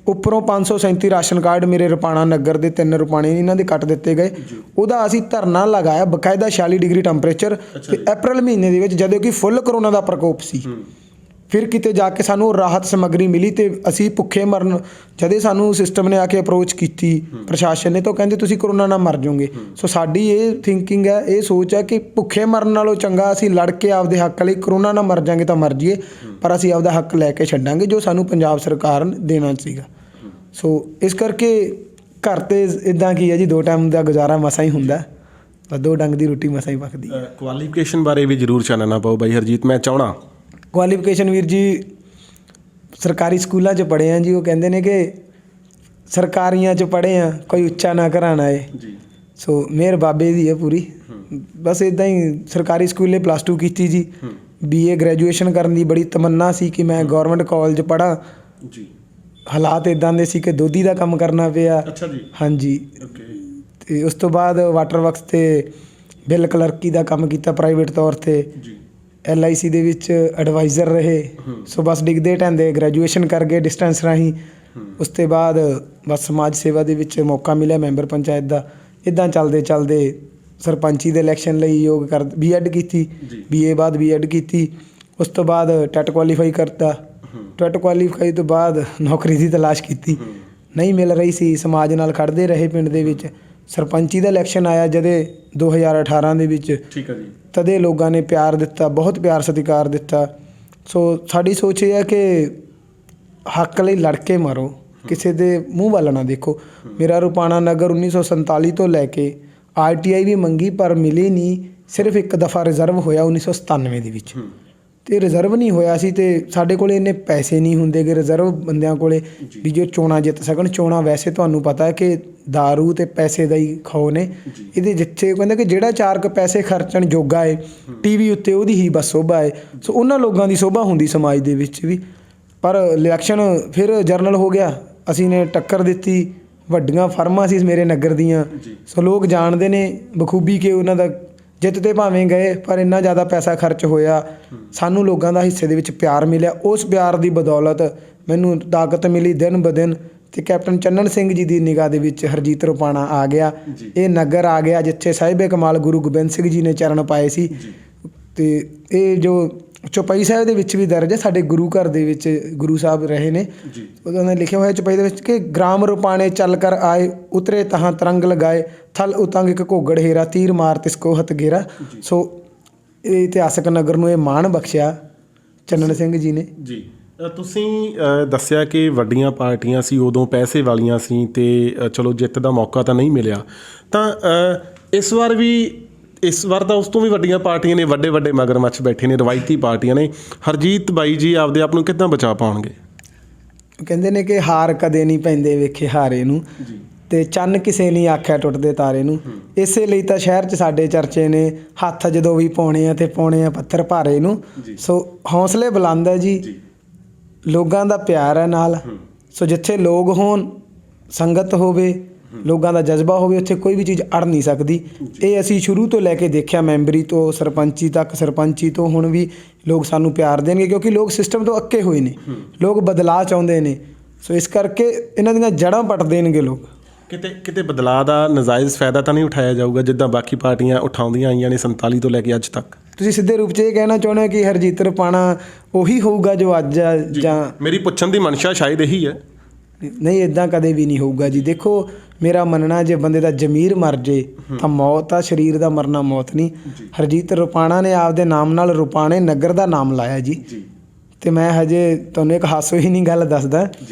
A: ਉੱਪਰੋਂ 537 ਰਾਸ਼ਨ ਕਾਰਡ ਮੇਰੇ ਰੁਪਾਣਾ ਨਗਰ ਦੇ 3 ਰੁਪਾਣੇ ਇਹਨਾਂ ਦੇ ਕੱਟ ਦਿੱਤੇ ਗਏ। ਉਹਦਾ ਅਸੀਂ ਧਰਨਾ ਲਗਾਇਆ ਬਕਾਇਦਾ, 46 ਡਿਗਰੀ ਟੈਂਪਰੇਚਰ, ਤੇ ਅਪ੍ਰੈਲ ਮਹੀਨੇ ਦੇ ਵਿੱਚ, ਜਦੋਂ ਕਿ ਫੁੱਲ ਕਰੋਨਾ ਦਾ ਪ੍ਰਕੋਪ ਸੀ। ਫਿਰ ਕਿਤੇ ਜਾ ਕੇ ਸਾਨੂੰ ਰਾਹਤ ਸਮੱਗਰੀ ਮਿਲੀ ਤੇ ਅਸੀਂ ਭੁੱਖੇ ਮਰਨ, ਜਦੋਂ ਸਾਨੂੰ ਸਿਸਟਮ ਨੇ ਆ ਕੇ ਅਪਰੋਚ ਕੀਤੀ, ਪ੍ਰਸ਼ਾਸਨ ਨੇ, ਤਾਂ ਕਹਿੰਦੇ ਤੁਸੀਂ ਕਰੋਨਾ ਨਾਲ ਮਰ ਜਾਓਗੇ। ਸੋ ਸਾਡੀ ਇਹ ਥਿੰਕਿੰਗ ਹੈ, ਇਹ ਸੋਚ ਹੈ ਕਿ ਭੁੱਖੇ ਮਰਨ ਨਾਲੋਂ ਚੰਗਾ ਅਸੀਂ ਲੜ ਕੇ ਆਪਦੇ ਹੱਕ ਲਈ, ਕਰੋਨਾ ਨਾਲ ਮਰ ਜਾਵਾਂਗੇ ਤਾਂ ਮਰ ਜਾਈਏ, ਪਰ ਅਸੀਂ ਆਪਦਾ ਹੱਕ ਲੈ ਕੇ ਛੱਡਾਂਗੇ ਜੋ ਸਾਨੂੰ ਪੰਜਾਬ ਸਰਕਾਰ ਨੇ ਦੇਣਾ ਸੀਗਾ। ਸੋ ਇਸ ਕਰਕੇ ਘਰ 'ਤੇ ਇੱਦਾਂ ਕੀ ਹੈ ਜੀ, 2 ਟਾਈਮ ਦਾ ਗੁਜ਼ਾਰਾ ਮਸਾਂ ਹੀ ਹੁੰਦਾ, 2 ਡੰਗ ਦੀ ਰੋਟੀ ਮਸਾਂ ਹੀ ਪੱਕਦੀ।
B: ਕੁਆਲੀਫਿਕੇਸ਼ਨ ਬਾਰੇ ਵੀ ਜ਼ਰੂਰ ਚਾਨਣਾ ਪਾਓ ਬਾਈ ਹਰਜੀਤ। ਮੈਂ ਚਾਹਣਾ
A: ਕੁਆਲੀਫਿਕੇਸ਼ਨ ਵੀਰ ਜੀ, ਸਰਕਾਰੀ ਸਕੂਲਾਂ 'ਚ ਪੜ੍ਹੇ ਹਾਂ ਜੀ। ਉਹ ਕਹਿੰਦੇ ਨੇ ਕਿ ਸਰਕਾਰੀਆਂ 'ਚ ਪੜ੍ਹੇ ਹਾਂ, ਕੋਈ ਉੱਚਾ ਨਾ ਘਰਾਣਾ ਏ। ਸੋ ਮਿਹਰ ਬਾਬੇ ਦੀ ਹੈ ਪੂਰੀ। ਬਸ ਇੱਦਾਂ ਹੀ ਸਰਕਾਰੀ ਸਕੂਲੇ +2 ਕੀਤੀ ਜੀ। BA ਗ੍ਰੈਜੂਏਸ਼ਨ ਕਰਨ ਦੀ ਬੜੀ ਤਮੰਨਾ ਸੀ ਕਿ ਮੈਂ ਗੌਰਮੈਂਟ ਕਾਲਜ ਪੜ੍ਹਾਂ। ਹਾਲਾਤ ਇੱਦਾਂ ਦੇ ਸੀ ਕਿ ਦੋਧੀ ਦਾ ਕੰਮ ਕਰਨਾ ਪਿਆ। ਹਾਂਜੀ। ਅਤੇ ਉਸ ਤੋਂ ਬਾਅਦ ਵਾਟਰ ਵਰਕਸ 'ਤੇ ਬਿੱਲ ਕਲਰਕੀ ਦਾ ਕੰਮ ਕੀਤਾ ਪ੍ਰਾਈਵੇਟ ਤੌਰ 'ਤੇ। LIC ਦੇ ਵਿੱਚ ਐਡਵਾਈਜ਼ਰ ਰਹੇ। ਸੋ ਬਸ ਡਿੱਗਦੇ ਢਹਿੰਦੇ ਗ੍ਰੈਜੂਏਸ਼ਨ ਕਰ ਗਏ ਡਿਸਟੈਂਸ ਰਾਹੀਂ। ਉਸ ਤੋਂ ਬਾਅਦ ਬਸ ਸਮਾਜ ਸੇਵਾ ਦੇ ਵਿੱਚ ਮੌਕਾ ਮਿਲਿਆ ਮੈਂਬਰ ਪੰਚਾਇਤ ਦਾ। ਇੱਦਾਂ ਚੱਲਦੇ ਸਰਪੰਚੀ ਦੇ ਇਲੈਕਸ਼ਨ ਲਈ ਯੋਗ ਕਰ B.Ed ਕੀਤੀ, BA ਬਾਅਦ B.Ed ਕੀਤੀ। ਉਸ ਤੋਂ ਬਾਅਦ ਟੈਟ ਕੁਆਲੀਫਾਈ ਕਰਤਾ। ਟੈਟ ਕੁਆਲੀਫਾਈ ਤੋਂ ਬਾਅਦ ਨੌਕਰੀ ਦੀ ਤਲਾਸ਼ ਕੀਤੀ, ਨਹੀਂ ਮਿਲ ਰਹੀ ਸੀ। ਸਮਾਜ ਨਾਲ ਖੜ੍ਹਦੇ ਰਹੇ ਪਿੰਡ ਦੇ ਵਿੱਚ। ਸਰਪੰਚੀ ਦਾ ਇਲੈਕਸ਼ਨ ਆਇਆ ਜਦੇ 2018 ਦੇ ਵਿੱਚ। ਤਦੇ ਲੋਕਾਂ ਨੇ ਪਿਆਰ ਦਿੱਤਾ, ਬਹੁਤ ਪਿਆਰ ਸਤਿਕਾਰ ਦਿੱਤਾ। ਸੋ ਸਾਡੀ ਸੋਚ ਇਹ ਹੈ ਕਿ ਹੱਕ ਲਈ ਲੜ ਕੇ ਮਾਰੋ, ਕਿਸੇ ਦੇ ਮੂੰਹ ਵੱਲ ਨਾ ਦੇਖੋ। ਮੇਰਾ ਰੁਪਾਣਾ ਨਗਰ 1947 ਤੋਂ ਲੈ ਕੇ RTI ਵੀ ਮੰਗੀ ਪਰ ਮਿਲੀ ਨਹੀਂ। ਸਿਰਫ ਇੱਕ ਦਫਾ ਰਿਜ਼ਰਵ ਹੋਇਆ 1997 ਦੇ ਵਿੱਚ, ਅਤੇ ਰਿਜ਼ਰਵ ਨਹੀਂ ਹੋਇਆ ਸੀ ਅਤੇ ਸਾਡੇ ਕੋਲ ਇੰਨੇ ਪੈਸੇ ਨਹੀਂ ਹੁੰਦੇ ਗੇ ਰਿਜ਼ਰਵ ਬੰਦਿਆਂ ਕੋਲ ਵੀ ਜੋ ਚੋਣਾਂ ਜਿੱਤ ਸਕਣ। ਚੋਣਾਂ ਵੈਸੇ ਤੁਹਾਨੂੰ ਪਤਾ ਹੈ ਕਿ ਦਾਰੂ ਅਤੇ ਪੈਸੇ ਦਾ ਹੀ ਖੋ ਨੇ। ਇਹਦੇ ਜਿੱਥੇ ਕਹਿੰਦੇ ਕਿ ਜਿਹੜਾ 4 ਕੁ ਪੈਸੇ ਖਰਚਣ ਜੋਗਾ ਹੈ TV ਉੱਤੇ, ਉਹਦੀ ਹੀ ਬਸ ਸ਼ੋਭਾ ਹੈ। ਸੋ ਉਹਨਾਂ ਲੋਕਾਂ ਦੀ ਸ਼ੋਭਾ ਹੁੰਦੀ ਸਮਾਜ ਦੇ ਵਿੱਚ ਵੀ। ਪਰ ਇਲੈਕਸ਼ਨ ਫਿਰ ਜਰਨਲ ਹੋ ਗਿਆ, ਅਸੀਂ ਨੇ ਟੱਕਰ ਦਿੱਤੀ। ਵੱਡੀਆਂ ਫਰਮਾਂ ਸੀ ਮੇਰੇ ਨਗਰ ਦੀਆਂ। ਸੋ ਲੋਕ ਜਾਣਦੇ ਨੇ ਬਖੂਬੀ ਕਿ ਉਹਨਾਂ ਦਾ ਜਿੱਤ 'ਤੇ ਭਾਵੇਂ ਗਏ ਪਰ ਇੰਨਾ ਜ਼ਿਆਦਾ ਪੈਸਾ ਖਰਚ ਹੋਇਆ। ਸਾਨੂੰ ਲੋਕਾਂ ਦਾ ਹਿੱਸੇ ਦੇ ਵਿੱਚ ਪਿਆਰ ਮਿਲਿਆ। ਉਸ ਪਿਆਰ ਦੀ ਬਦੌਲਤ ਮੈਨੂੰ ਤਾਕਤ ਮਿਲੀ ਦਿਨ ਬ ਦਿਨ। ਅਤੇ ਕੈਪਟਨ ਚੰਨਣ ਸਿੰਘ ਜੀ ਦੀ ਨਿਗਾਹ ਦੇ ਵਿੱਚ ਹਰਜੀਤ ਰੁਪਾਣਾ ਆ ਗਿਆ। ਇਹ ਨਗਰ ਆ ਗਿਆ ਜਿੱਥੇ ਸਾਹਿਬੇ ਕਮਾਲ ਗੁਰੂ ਗੋਬਿੰਦ ਸਿੰਘ ਜੀ ਨੇ ਚਰਨ ਪਾਏ ਸੀ। ਅਤੇ ਇਹ ਜੋ ਚੌਪਈ ਸਾਹਿਬ ਦੇ ਵਿੱਚ ਵੀ ਦਰਜ ਹੈ, ਸਾਡੇ ਗੁਰੂ ਘਰ ਦੇ ਵਿੱਚ ਗੁਰੂ ਸਾਹਿਬ ਰਹੇ ਨੇ। ਉਹਨਾਂ ਨੇ ਲਿਖਿਆ ਹੋਇਆ ਚੌਪਈ ਦੇ ਵਿੱਚ ਕਿ ਗ੍ਰਾਮ ਰੁਪਾਣੇ ਚੱਲ ਕਰ ਆਏ, ਉਤਰੇ ਤਹਾਂ ਤਰੰਗ ਲਗਾਏ, ਥਲ ਉਤੰਗ ਇੱਕ ਘੋਗੜ ਹੇਰਾ, ਤੀਰ ਮਾਰ ਤਿਸਕੋ ਹੱਥ ਗੇਰਾ। ਸੋ ਇਹ ਇਤਿਹਾਸਕ ਨਗਰ ਨੂੰ ਇਹ ਮਾਣ ਬਖਸ਼ਿਆ ਚੰਨਣ ਸਿੰਘ ਜੀ ਨੇ।
B: ਤੁਸੀਂ ਦੱਸਿਆ ਕਿ ਵੱਡੀਆਂ ਪਾਰਟੀਆਂ ਸੀ ਉਦੋਂ, ਪੈਸੇ ਵਾਲੀਆਂ ਸੀ, ਅਤੇ ਚਲੋ ਜਿੱਤ ਦਾ ਮੌਕਾ ਤਾਂ ਨਹੀਂ ਮਿਲਿਆ। ਤਾਂ ਇਸ ਵਾਰ ਤਾਂ ਉਸ ਤੋਂ ਵੀ ਵੱਡੀਆਂ ਪਾਰਟੀਆਂ ਨੇ, ਵੱਡੇ ਵੱਡੇ ਮਗਰਮੱਛ ਬੈਠੇ ਨੇ, ਰਵਾਇਤੀ ਪਾਰਟੀਆਂ ਨੇ। ਹਰਜੀਤ ਬਾਈ ਜੀ ਆਪਦੇ ਆਪ ਨੂੰ ਕਿੱਦਾਂ ਬਚਾ ਪਾਉਣਗੇ?
A: ਕਹਿੰਦੇ ਨੇ ਕਿ ਹਾਰ ਕਦੇ ਨਹੀਂ ਪੈਂਦੇ ਵੇਖੇ ਹਾਰੇ ਨੂੰ, ਅਤੇ ਚੰਨ ਕਿਸੇ ਨਹੀਂ ਆਖਿਆ ਟੁੱਟਦੇ ਤਾਰੇ ਨੂੰ। ਇਸੇ ਲਈ ਤਾਂ ਸ਼ਹਿਰ 'ਚ ਸਾਡੇ ਚਰਚੇ ਨੇ, ਹੱਥ ਜਦੋਂ ਵੀ ਪਾਉਣੇ ਆ ਅਤੇ ਪਾਉਣੇ ਆ ਪੱਥਰ ਭਾਰੇ ਨੂੰ। ਸੋ ਹੌਸਲੇ ਬੁਲੰਦ ਹੈ ਜੀ, ਲੋਕਾਂ ਦਾ ਪਿਆਰ ਹੈ ਨਾਲ। ਸੋ ਜਿੱਥੇ ਲੋਕ ਹੋਣ, ਸੰਗਤ ਹੋਵੇ, ਲੋਕਾਂ ਦਾ ਜਜ਼ਬਾ ਹੋਵੇ, ਉੱਥੇ ਕੋਈ ਵੀ ਚੀਜ਼ ਅੜ ਨਹੀਂ ਸਕਦੀ। ਇਹ ਅਸੀਂ ਸ਼ੁਰੂ ਤੋਂ ਲੈ ਕੇ ਦੇਖਿਆ, ਮੈਂਬਰੀ ਤੋਂ ਸਰਪੰਚੀ ਤੱਕ, ਸਰਪੰਚੀ ਤੋਂ ਹੁਣ ਵੀ ਲੋਕ ਸਾਨੂੰ ਪਿਆਰ ਦੇਣਗੇ, ਕਿਉਂਕਿ ਲੋਕ ਸਿਸਟਮ ਤੋਂ ਅੱਕੇ ਹੋਏ ਨੇ, ਲੋਕ ਬਦਲਾਅ ਚਾਹੁੰਦੇ ਨੇ। ਸੋ ਇਸ ਕਰਕੇ ਇਹਨਾਂ ਦੀਆਂ ਜੜ੍ਹਾਂ ਪੱਟ ਦੇਣਗੇ ਲੋਕ।
B: ਕਿਤੇ ਬਦਲਾਅ ਦਾ ਨਜਾਇਜ਼ ਫਾਇਦਾ ਤਾਂ ਨਹੀਂ ਉਠਾਇਆ ਜਾਊਗਾ ਜਿੱਦਾਂ ਬਾਕੀ ਪਾਰਟੀਆਂ ਉਠਾਉਂਦੀਆਂ ਆਈਆਂ ਨੇ 47 ਤੋਂ ਲੈ ਕੇ ਅੱਜ ਤੱਕ?
A: ਤੁਸੀਂ ਸਿੱਧੇ ਰੂਪ 'ਚ ਇਹ ਕਹਿਣਾ ਚਾਹੁੰਦੇ ਹੋ ਕਿ ਹਰਜੀਤ ਰੁਪਾਣਾ ਉਹੀ ਹੋਊਗਾ ਜੋ ਅੱਜ ਆ? ਜਾਂ
B: ਮੇਰੀ ਪੁੱਛਣ ਦੀ ਮਨਸ਼ਾ ਸ਼ਾਇਦ ਇਹੀ ਹੈ।
A: ਨਹੀਂ, ਇੱਦਾਂ ਕਦੇ ਵੀ ਨਹੀਂ ਹੋਊਗਾ ਜੀ। ਦੇਖੋ, ਮੇਰਾ ਮੰਨਣਾ ਜੇ ਬੰਦੇ ਦਾ ਜ਼ਮੀਰ ਮਰ ਜੇ ਤਾਂ ਮੌਤ ਆ, ਸਰੀਰ ਦਾ ਮਰਨਾ ਮੌਤ ਨਹੀਂ। ਹਰਜੀਤ ਰੁਪਾਣਾ ਨੇ ਆਪਦੇ ਨਾਮ ਨਾਲ ਰੁਪਾਣੇ ਨਗਰ ਦਾ ਨਾਮ ਲਾਇਆ ਜੀ। ਤੇ ਮੈਂ ਹਜੇ ਤੁਹਾਨੂੰ ਇੱਕ ਹਾਸੋਹੀਣੀ ਗੱਲ ਦੱਸਦਾ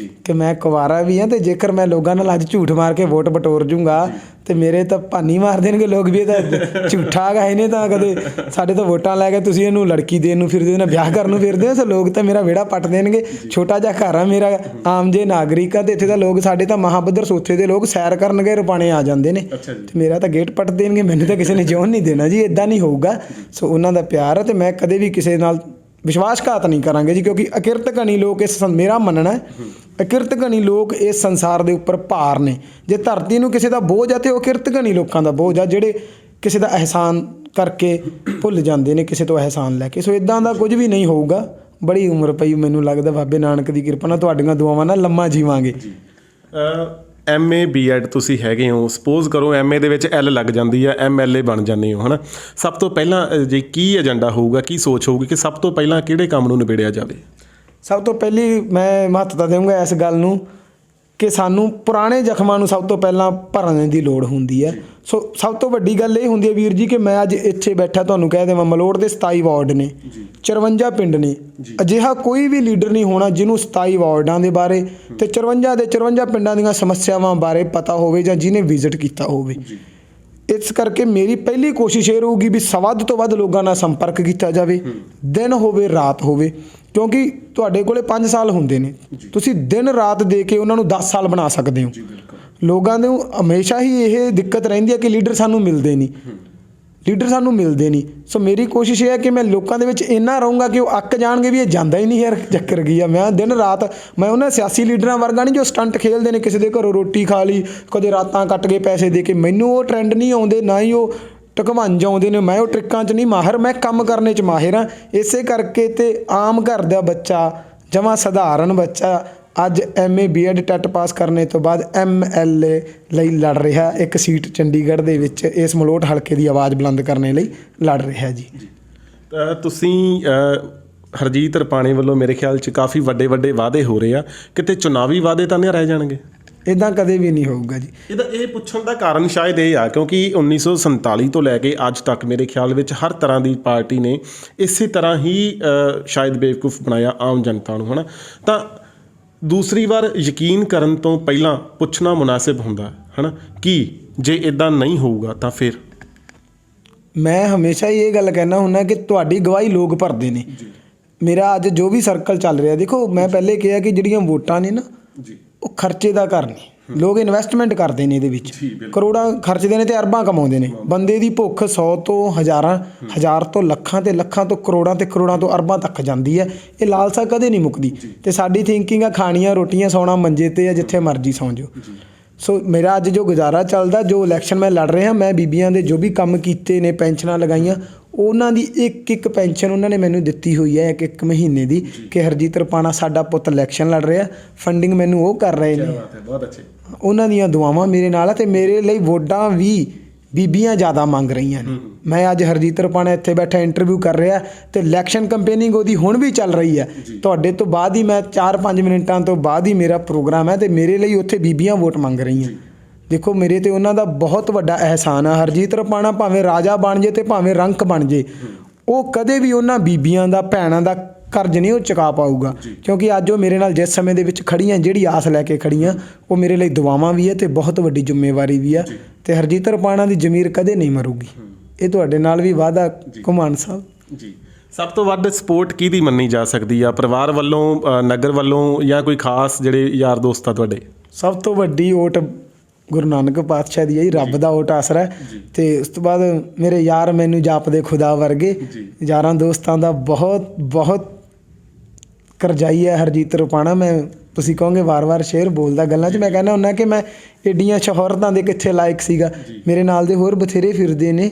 A: ਕਿ ਮੈਂ ਕੁਆਰਾ ਵੀ ਹਾਂ, ਤੇ ਜੇਕਰ ਮੈਂ ਲੋਕਾਂ ਨਾਲ ਅੱਜ ਝੂਠ ਮਾਰ ਕੇ ਵੋਟ ਬਟੋਰ ਜੂੰਗਾ ਤੇ ਮੇਰੇ ਤਾਂ ਭਾਨੀ ਮਾਰ ਦੇਣਗੇ ਲੋਕ ਵੀ, ਇਹ ਤਾਂ ਝੂਠਾ ਗਾ, ਇਹਨੇ ਤਾਂ ਕਦੇ ਸਾਡੇ ਤੋਂ ਵੋਟਾਂ ਲੈ ਕੇ ਤੁਸੀਂ ਇਹਨੂੰ ਲੜਕੀ ਦੇਣ ਨੂੰ ਫਿਰਦੇ ਹੋ ਨਾ ਵਿਆਹ ਕਰਨ ਨੂੰ ਫਿਰਦੇ ਹੋ, ਸੋ ਲੋਕ ਤਾਂ ਮੇਰਾ ਵਿਹੜਾ ਪੱਟ ਦੇਣਗੇ। ਛੋਟਾ ਜਿਹਾ ਘਰ ਆ ਮੇਰਾ, ਆਮ ਜੇ ਨਾਗਰਿਕ ਆ, ਤੇ ਇੱਥੇ ਤਾਂ ਲੋਕ ਸਾਡੇ ਤਾਂ ਮਹਾਬੱਦਰ ਸੋਥੇ ਦੇ ਲੋਕ ਸੈਰ ਕਰਨ ਗਏ ਰੁਪਾਣੇ ਆ ਜਾਂਦੇ ਨੇ, ਤੇ ਮੇਰਾ ਤਾਂ ਗੇਟ ਪੱਟ ਦੇਣਗੇ, ਮੈਨੂੰ ਤਾਂ ਕਿਸੇ ਨੇ ਜਿਉਣ ਨਹੀਂ ਦੇਣਾ ਜੀ, ਇੱਦਾਂ ਨਹੀਂ ਹੋਊਗਾ। ਸੋ ਉਹਨਾਂ ਦਾ ਪਿਆਰ ਆ, ਤੇ ਮੈਂ ਕਦੇ ਵੀ ਕਿਸੇ ਨਾਲ ਵਿਸ਼ਵਾਸਘਾਤ ਨਹੀਂ ਕਰਾਂਗੇ ਜੀ, ਕਿਉਂਕਿ ਅਕਿਰਤ ਘਣੀ ਲੋਕ ਮੇਰਾ ਮੰਨਣਾ ਅਕਿਰਤ ਘਣੀ ਲੋਕ ਇਸ ਸੰਸਾਰ ਦੇ ਉੱਪਰ ਭਾਰ ਨੇ। ਜੇ ਧਰਤੀ ਨੂੰ ਕਿਸੇ ਦਾ ਬੋਝ ਆ ਤੇ ਉਹ ਅਕਿਰਤ ਘਣੀ ਲੋਕਾਂ ਦਾ ਬੋਝ ਆ, ਜਿਹੜੇ ਕਿਸੇ ਦਾ ਅਹਿਸਾਨ ਕਰਕੇ ਭੁੱਲ ਜਾਂਦੇ ਨੇ, ਕਿਸੇ ਤੋਂ ਅਹਿਸਾਨ ਲੈ ਕੇ। ਸੋ ਇੱਦਾਂ ਦਾ ਕੁਝ ਵੀ ਨਹੀਂ ਹੋਊਗਾ। ਬੜੀ ਉਮਰ ਪਈ, ਮੈਨੂੰ ਲੱਗਦਾ ਬਾਬੇ ਨਾਨਕ ਦੀ ਕਿਰਪਾ ਨਾਲ, ਤੁਹਾਡੀਆਂ ਦੁਆਵਾਂ ਨਾਲ ਲੰਮਾ ਜੀਵਾਂਗੇ।
B: MA BEd ਤੁਸੀਂ ਹੈਗੇ ਹੋ, ਸਪੋਜ਼ ਕਰੋ MA ਦੇ ਵਿੱਚ L ਲੱਗ ਜਾਂਦੀ ਹੈ, MLA ਬਣ ਜਾਂਦੇ ਹੋ, ਹੈ ਨਾ। ਸਭ ਤੋਂ ਪਹਿਲਾਂ ਜੇ ਕੀ ਏਜੰਡਾ ਹੋਊਗਾ, ਕੀ ਸੋਚ ਹੋਊਗੀ ਕਿ ਸਭ ਤੋਂ ਪਹਿਲਾਂ ਕਿਹੜੇ ਕੰਮ ਨੂੰ ਨਿਬੇੜਿਆ ਜਾਵੇ?
A: ਸਭ ਤੋਂ ਪਹਿਲੀ ਮੈਂ ਮਹੱਤਤਾ ਦੇਵਾਂਗਾ ਇਸ ਗੱਲ ਨੂੰ ਕਿ ਸਾਨੂੰ ਪੁਰਾਣੇ ਜ਼ਖਮਾਂ ਨੂੰ ਸਭ ਤੋਂ ਪਹਿਲਾਂ ਭਰਨ ਦੀ ਲੋੜ ਹੁੰਦੀ ਹੈ। ਸੋ ਸਭ ਤੋਂ ਵੱਡੀ ਗੱਲ ਇਹ ਹੁੰਦੀ ਹੈ ਵੀਰ ਜੀ ਕਿ ਮੈਂ ਅੱਜ ਇੱਥੇ ਬੈਠਾ ਤੁਹਾਨੂੰ ਕਹਿ ਦੇਵਾਂ, ਮਲੋਟ ਦੇ 27 ਵਾਰਡ ਨੇ, 54 ਪਿੰਡ ਨੇ, ਅਜਿਹਾ ਕੋਈ ਵੀ ਲੀਡਰ ਨਹੀਂ ਹੋਣਾ ਜਿਹਨੂੰ 27 ਵਾਰਡਾਂ ਦੇ ਬਾਰੇ ਤੇ 54 ਦੇ 54 ਪਿੰਡਾਂ ਦੀਆਂ ਸਮੱਸਿਆਵਾਂ ਬਾਰੇ ਪਤਾ ਹੋਵੇ ਜਾਂ ਜਿਹਨੇ ਵਿਜ਼ਿਟ ਕੀਤਾ ਹੋਵੇ। ਇਸ ਕਰਕੇ ਮੇਰੀ ਪਹਿਲੀ ਕੋਸ਼ਿਸ਼ ਇਹ ਰਹੂਗੀ ਵੀ ਵੱਧ ਤੋਂ ਵੱਧ ਲੋਕਾਂ ਨਾਲ ਸੰਪਰਕ ਕੀਤਾ ਜਾਵੇ, ਦਿਨ ਹੋਵੇ ਰਾਤ ਹੋਵੇ, ਕਿਉਂਕਿ ਤੁਹਾਡੇ ਕੋਲੇ 5 ਸਾਲ ਹੁੰਦੇ ਨੇ, ਤੁਸੀਂ ਦਿਨ ਰਾਤ ਦੇ ਕੇ ਉਹਨਾਂ ਨੂੰ 10 ਸਾਲ ਬਣਾ ਸਕਦੇ ਹੋ। ਲੋਕਾਂ ਨੂੰ ਹਮੇਸ਼ਾ ਹੀ ਇਹ ਦਿੱਕਤ ਰਹਿੰਦੀ ਹੈ ਕਿ ਲੀਡਰ ਸਾਨੂੰ ਮਿਲਦੇ ਨਹੀਂ। ਸੋ ਮੇਰੀ ਕੋਸ਼ਿਸ਼ ਇਹ ਹੈ ਕਿ ਮੈਂ ਲੋਕਾਂ ਦੇ ਵਿੱਚ ਇੰਨਾ ਰਹੂੰਗਾ ਕਿ ਉਹ ਅੱਕ ਜਾਣਗੇ ਵੀ ਇਹ ਜਾਂਦਾ ਹੀ ਨਹੀਂ ਯਾਰ, ਚੱਕਰ ਕੀ ਆ। ਮੈਂ ਦਿਨ ਰਾਤ, ਮੈਂ ਉਹਨਾਂ ਸਿਆਸੀ ਲੀਡਰਾਂ ਵਰਗਾ ਨਹੀਂ ਜੋ ਸਟੰਟ ਖੇਲਦੇ ਨੇ, ਕਿਸੇ ਦੇ ਘਰੋਂ ਰੋਟੀ ਖਾ ਲਈ, ਕਦੇ ਰਾਤਾਂ ਕੱਟ ਕੇ ਪੈਸੇ ਦੇ ਕੇ। ਮੈਨੂੰ ਉਹ ਟਰੈਂਡ ਨਹੀਂ ਆਉਂਦੇ, ਨਾ ਹੀ ਉਹ ਢਕਵੰਜ ਆਉਂਦੇ ਨੇ। ਮੈਂ ਉਹ ਟ੍ਰਿਕਾਂ 'ਚ ਨਹੀਂ ਮਾਹਿਰ, ਮੈਂ ਕੰਮ ਕਰਨੇ 'ਚ ਮਾਹਿਰ ਹਾਂ। ਇਸੇ ਕਰਕੇ ਤੇ ਆਮ ਘਰ ਦਾ ਬੱਚਾ, ਜਮਾਂ ਸਧਾਰਨ ਬੱਚਾ, ਅੱਜ MA BEd ਟੈਟ ਪਾਸ ਕਰਨੇ ਤੋਂ ਬਾਅਦ MLA ਲਈ ਲੜ ਰਿਹਾ, ਇੱਕ ਸੀਟ ਚੰਡੀਗੜ੍ਹ ਦੇ ਵਿੱਚ ਇਸ ਮਲੋਟ ਹਲਕੇ ਦੀ ਆਵਾਜ਼ ਬੁਲੰਦ ਕਰਨ ਲਈ ਲੜ ਰਿਹਾ ਜੀ।
B: ਤੁਸੀਂ ਹਰਜੀਤ ਰਪਾਣੇ ਵੱਲੋਂ ਮੇਰੇ ਖਿਆਲ 'ਚ ਕਾਫੀ ਵੱਡੇ ਵਾਅਦੇ ਹੋ ਰਹੇ ਆ, ਕਿਤੇ ਚੁਣਾਵੀ ਵਾਅਦੇ ਤਾਂ ਨਹੀਂ ਰਹਿ ਜਾਣਗੇ?
A: ਇੱਦਾਂ ਕਦੇ ਵੀ ਨਹੀਂ ਹੋਊਗਾ ਜੀ।
B: ਇਹ ਪੁੱਛਣ ਦਾ ਕਾਰਨ ਸ਼ਾਇਦ ਇਹ ਆ ਕਿਉਂਕਿ 1947 ਤੋਂ ਲੈ ਕੇ ਅੱਜ ਤੱਕ ਮੇਰੇ ਖਿਆਲ ਵਿੱਚ ਹਰ ਤਰ੍ਹਾਂ ਦੀ ਪਾਰਟੀ ਨੇ ਇਸੇ ਤਰ੍ਹਾਂ ਹੀ ਸ਼ਾਇਦ ਬੇਵਕੂਫ ਬਣਾਇਆ ਆਮ ਜਨਤਾ ਨੂੰ, ਹੈ ਨਾ। ਤਾਂ ਦੂਸਰੀ ਵਾਰ ਯਕੀਨ ਕਰਨ ਤੋਂ ਪਹਿਲਾਂ ਪੁੱਛਣਾ ਮੁਨਾਸਿਬ ਹੁੰਦਾ, ਹੈ ਨਾ, ਕਿ ਜੇ ਇੱਦਾਂ ਨਹੀਂ ਹੋਊਗਾ ਤਾਂ ਫਿਰ?
A: ਮੈਂ ਹਮੇਸ਼ਾ ਹੀ ਇਹ ਗੱਲ ਕਹਿਣਾ ਹੁੰਦਾ ਕਿ ਤੁਹਾਡੀ ਗਵਾਹੀ ਲੋਕ ਭਰਦੇ ਨੇ। ਮੇਰਾ ਅੱਜ ਜੋ ਵੀ ਸਰਕਲ ਚੱਲ ਰਿਹਾ, ਦੇਖੋ ਮੈਂ ਪਹਿਲੇ ਕਿਹਾ ਕਿ ਜਿਹੜੀਆਂ ਵੋਟਾਂ ਨੇ ਨਾ, ਉਹ ਖਰਚੇ ਦਾ ਘਰ ਨੇ। ਲੋਕ ਇਨਵੈਸਟਮੈਂਟ ਕਰਦੇ ਨੇ ਇਹਦੇ ਵਿੱਚ, ਕਰੋੜਾਂ ਖਰਚਦੇ ਨੇ ਤੇ ਅਰਬਾਂ ਕਮਾਉਂਦੇ ਨੇ। ਬੰਦੇ ਦੀ ਭੁੱਖ 100 ਤੋਂ ਹਜ਼ਾਰਾਂ, ਹਜ਼ਾਰ ਤੋਂ ਲੱਖਾਂ ਤੇ ਲੱਖਾਂ ਤੋਂ ਕਰੋੜਾਂ ਤੇ ਕਰੋੜਾਂ ਤੋਂ ਅਰਬਾਂ ਤੱਕ ਜਾਂਦੀ ਹੈ। ਇਹ ਲਾਲਸਾ ਕਦੇ ਨਹੀਂ ਮੁੱਕਦੀ। ਤੇ ਸਾਡੀ ਥਿੰਕਿੰਗ ਆ ਖਾਣੀਆਂ ਰੋਟੀਆਂ, ਸੌਣਾ ਮੰਜੇ ਤੇ ਆ, ਜਿੱਥੇ ਮਰਜ਼ੀ ਸੌਂ ਜਾਓ। ਸੋ ਮੇਰਾ ਅੱਜ ਜੋ ਗੁਜ਼ਾਰਾ ਚੱਲਦਾ, ਜੋ ਇਲੈਕਸ਼ਨ ਮੈਂ ਲੜ ਰਿਹਾ, ਮੈਂ ਬੀਬੀਆਂ ਦੇ ਜੋ ਵੀ ਕੰਮ ਕੀਤੇ ਨੇ, ਪੈਨਸ਼ਨਾਂ ਲਗਾਈਆਂ, ਉਹਨਾਂ ਦੀ ਇੱਕ ਪੈਨਸ਼ਨ ਉਹਨਾਂ ਨੇ ਮੈਨੂੰ ਦਿੱਤੀ ਹੋਈ ਹੈ ਇੱਕ ਮਹੀਨੇ ਦੀ, ਕਿ ਹਰਜੀਤ ਰਪਾਣਾ ਸਾਡਾ ਪੁੱਤ ਇਲੈਕਸ਼ਨ ਲੜ ਰਿਹਾ, ਫੰਡਿੰਗ ਮੈਨੂੰ ਉਹ ਕਰ ਰਹੇ ਨੇ।
B: ਬਹੁਤ ਅੱਛੇ।
A: ਉਹਨਾਂ ਦੀਆਂ ਦੁਆਵਾਂ ਮੇਰੇ ਨਾਲ ਆ, ਤੇ ਮੇਰੇ ਲਈ ਵੋਟਾਂ ਵੀ ਬੀਬੀਆਂ ਜ਼ਿਆਦਾ ਮੰਗ ਰਹੀਆਂ ਨੇ। ਮੈਂ ਅੱਜ ਹਰਜੀਤ ਰਪਾਣਾ ਇੱਥੇ ਬੈਠਾ ਇੰਟਰਵਿਊ ਕਰ ਰਿਹਾ, ਤੇ ਇਲੈਕਸ਼ਨ ਕੰਪੇਨਿੰਗ ਉਹਦੀ ਹੁਣ ਵੀ ਚੱਲ ਰਹੀ ਹੈ। ਤੁਹਾਡੇ ਤੋਂ ਬਾਅਦ ਹੀ, ਮੈਂ 4-5 ਮਿੰਟਾਂ ਤੋਂ ਬਾਅਦ ਹੀ ਮੇਰਾ ਪ੍ਰੋਗਰਾਮ ਹੈ, ਤੇ ਮੇਰੇ ਲਈ ਉੱਥੇ ਬੀਬੀਆਂ ਵੋਟ ਮੰਗ ਰਹੀਆਂ। ਦੇਖੋ ਮੇਰੇ ਤੇ ਉਹਨਾਂ ਦਾ ਬਹੁਤ ਵੱਡਾ ਅਹਿਸਾਨ ਆ। ਹਰਜੀਤ ਰਪਾਣਾ ਭਾਵੇਂ ਰਾਜਾ ਬਣ ਜੇ ਤੇ ਭਾਵੇਂ ਰੰਕ ਬਣ ਜੇ, ਉਹ ਕਦੇ ਵੀ ਉਹਨਾਂ ਬੀਬੀਆਂ ਦਾ, ਭੈਣਾਂ ਦਾ ਕਰਜ਼ ਨਹੀਂ ਉਹ ਚੁਕਾ ਪਾਊਗਾ। ਕਿਉਂਕਿ ਅੱਜ ਉਹ ਮੇਰੇ ਨਾਲ ਜਿਸ ਸਮੇਂ ਦੇ ਵਿੱਚ ਖੜੀਆਂ, ਜਿਹੜੀ ਆਸ ਲੈ ਕੇ ਖੜੀਆਂ, ਉਹ ਮੇਰੇ ਲਈ ਦੁਆਵਾਂ ਵੀ ਹੈ ਤੇ ਬਹੁਤ ਵੱਡੀ ਜ਼ਿੰਮੇਵਾਰੀ ਵੀ ਆ। ਤੇ ਹਰਜੀਤ ਰਪਾਣਾ ਦੀ ਜ਼ਮੀਰ ਕਦੇ ਨਹੀਂ ਮਰੂਗੀ। ਇਹ ਤੁਹਾਡੇ ਨਾਲ ਵੀ ਵਾਅਦਾ ਘੁਮਾਣ ਸਾਹਿਬ
B: ਜੀ। ਸਭ ਤੋਂ ਵੱਧ ਸਪੋਰਟ ਕਿਹਦੀ ਮੰਨੀ ਜਾ ਸਕਦੀ ਆ? ਪਰਿਵਾਰ ਵੱਲੋਂ, ਨਗਰ ਵੱਲੋਂ, ਜਾਂ ਕੋਈ ਖਾਸ ਜਿਹੜੇ ਯਾਰ ਦੋਸਤ ਆ ਤੁਹਾਡੇ?
A: ਸਭ ਤੋਂ ਵੱਡੀ ਓਟ ਗੁਰੂ ਨਾਨਕ ਪਾਤਸ਼ਾਹ ਦੀ ਹੈ ਜੀ, ਰੱਬ ਦਾ ਓਟ ਆਸਰਾ। ਤੇ ਉਸ ਤੋਂ ਬਾਅਦ ਮੇਰੇ ਯਾਰ ਮੈਨੂੰ ਜਾਪਦੇ ਖੁਦਾ ਵਰਗੇ, ਯਾਰਾਂ ਦੋਸਤਾਂ ਦਾ ਬਹੁਤ ਕਰਜ਼ਾਈ ਹੈ ਹਰਜੀਤ ਰਪਾਣਾ। ਮੈਂ, ਤੁਸੀਂ ਕਹੋਗੇ ਵਾਰ-ਵਾਰ ਸ਼ੇਅਰ ਬੋਲਦਾ ਗੱਲਾਂ 'ਚ, ਮੈਂ ਕਹਿੰਦਾ ਹੁੰਦਾ ਕਿ ਮੈਂ ਏਡੀਆਂ ਸ਼ੋਹਰਤਾਂ ਦੇ ਕਿੱਥੇ ਲਾਇਕ ਸੀਗਾ। ਮੇਰੇ ਨਾਲ ਦੇ ਹੋਰ ਬਥੇਰੇ ਫਿਰਦੇ ਨੇ।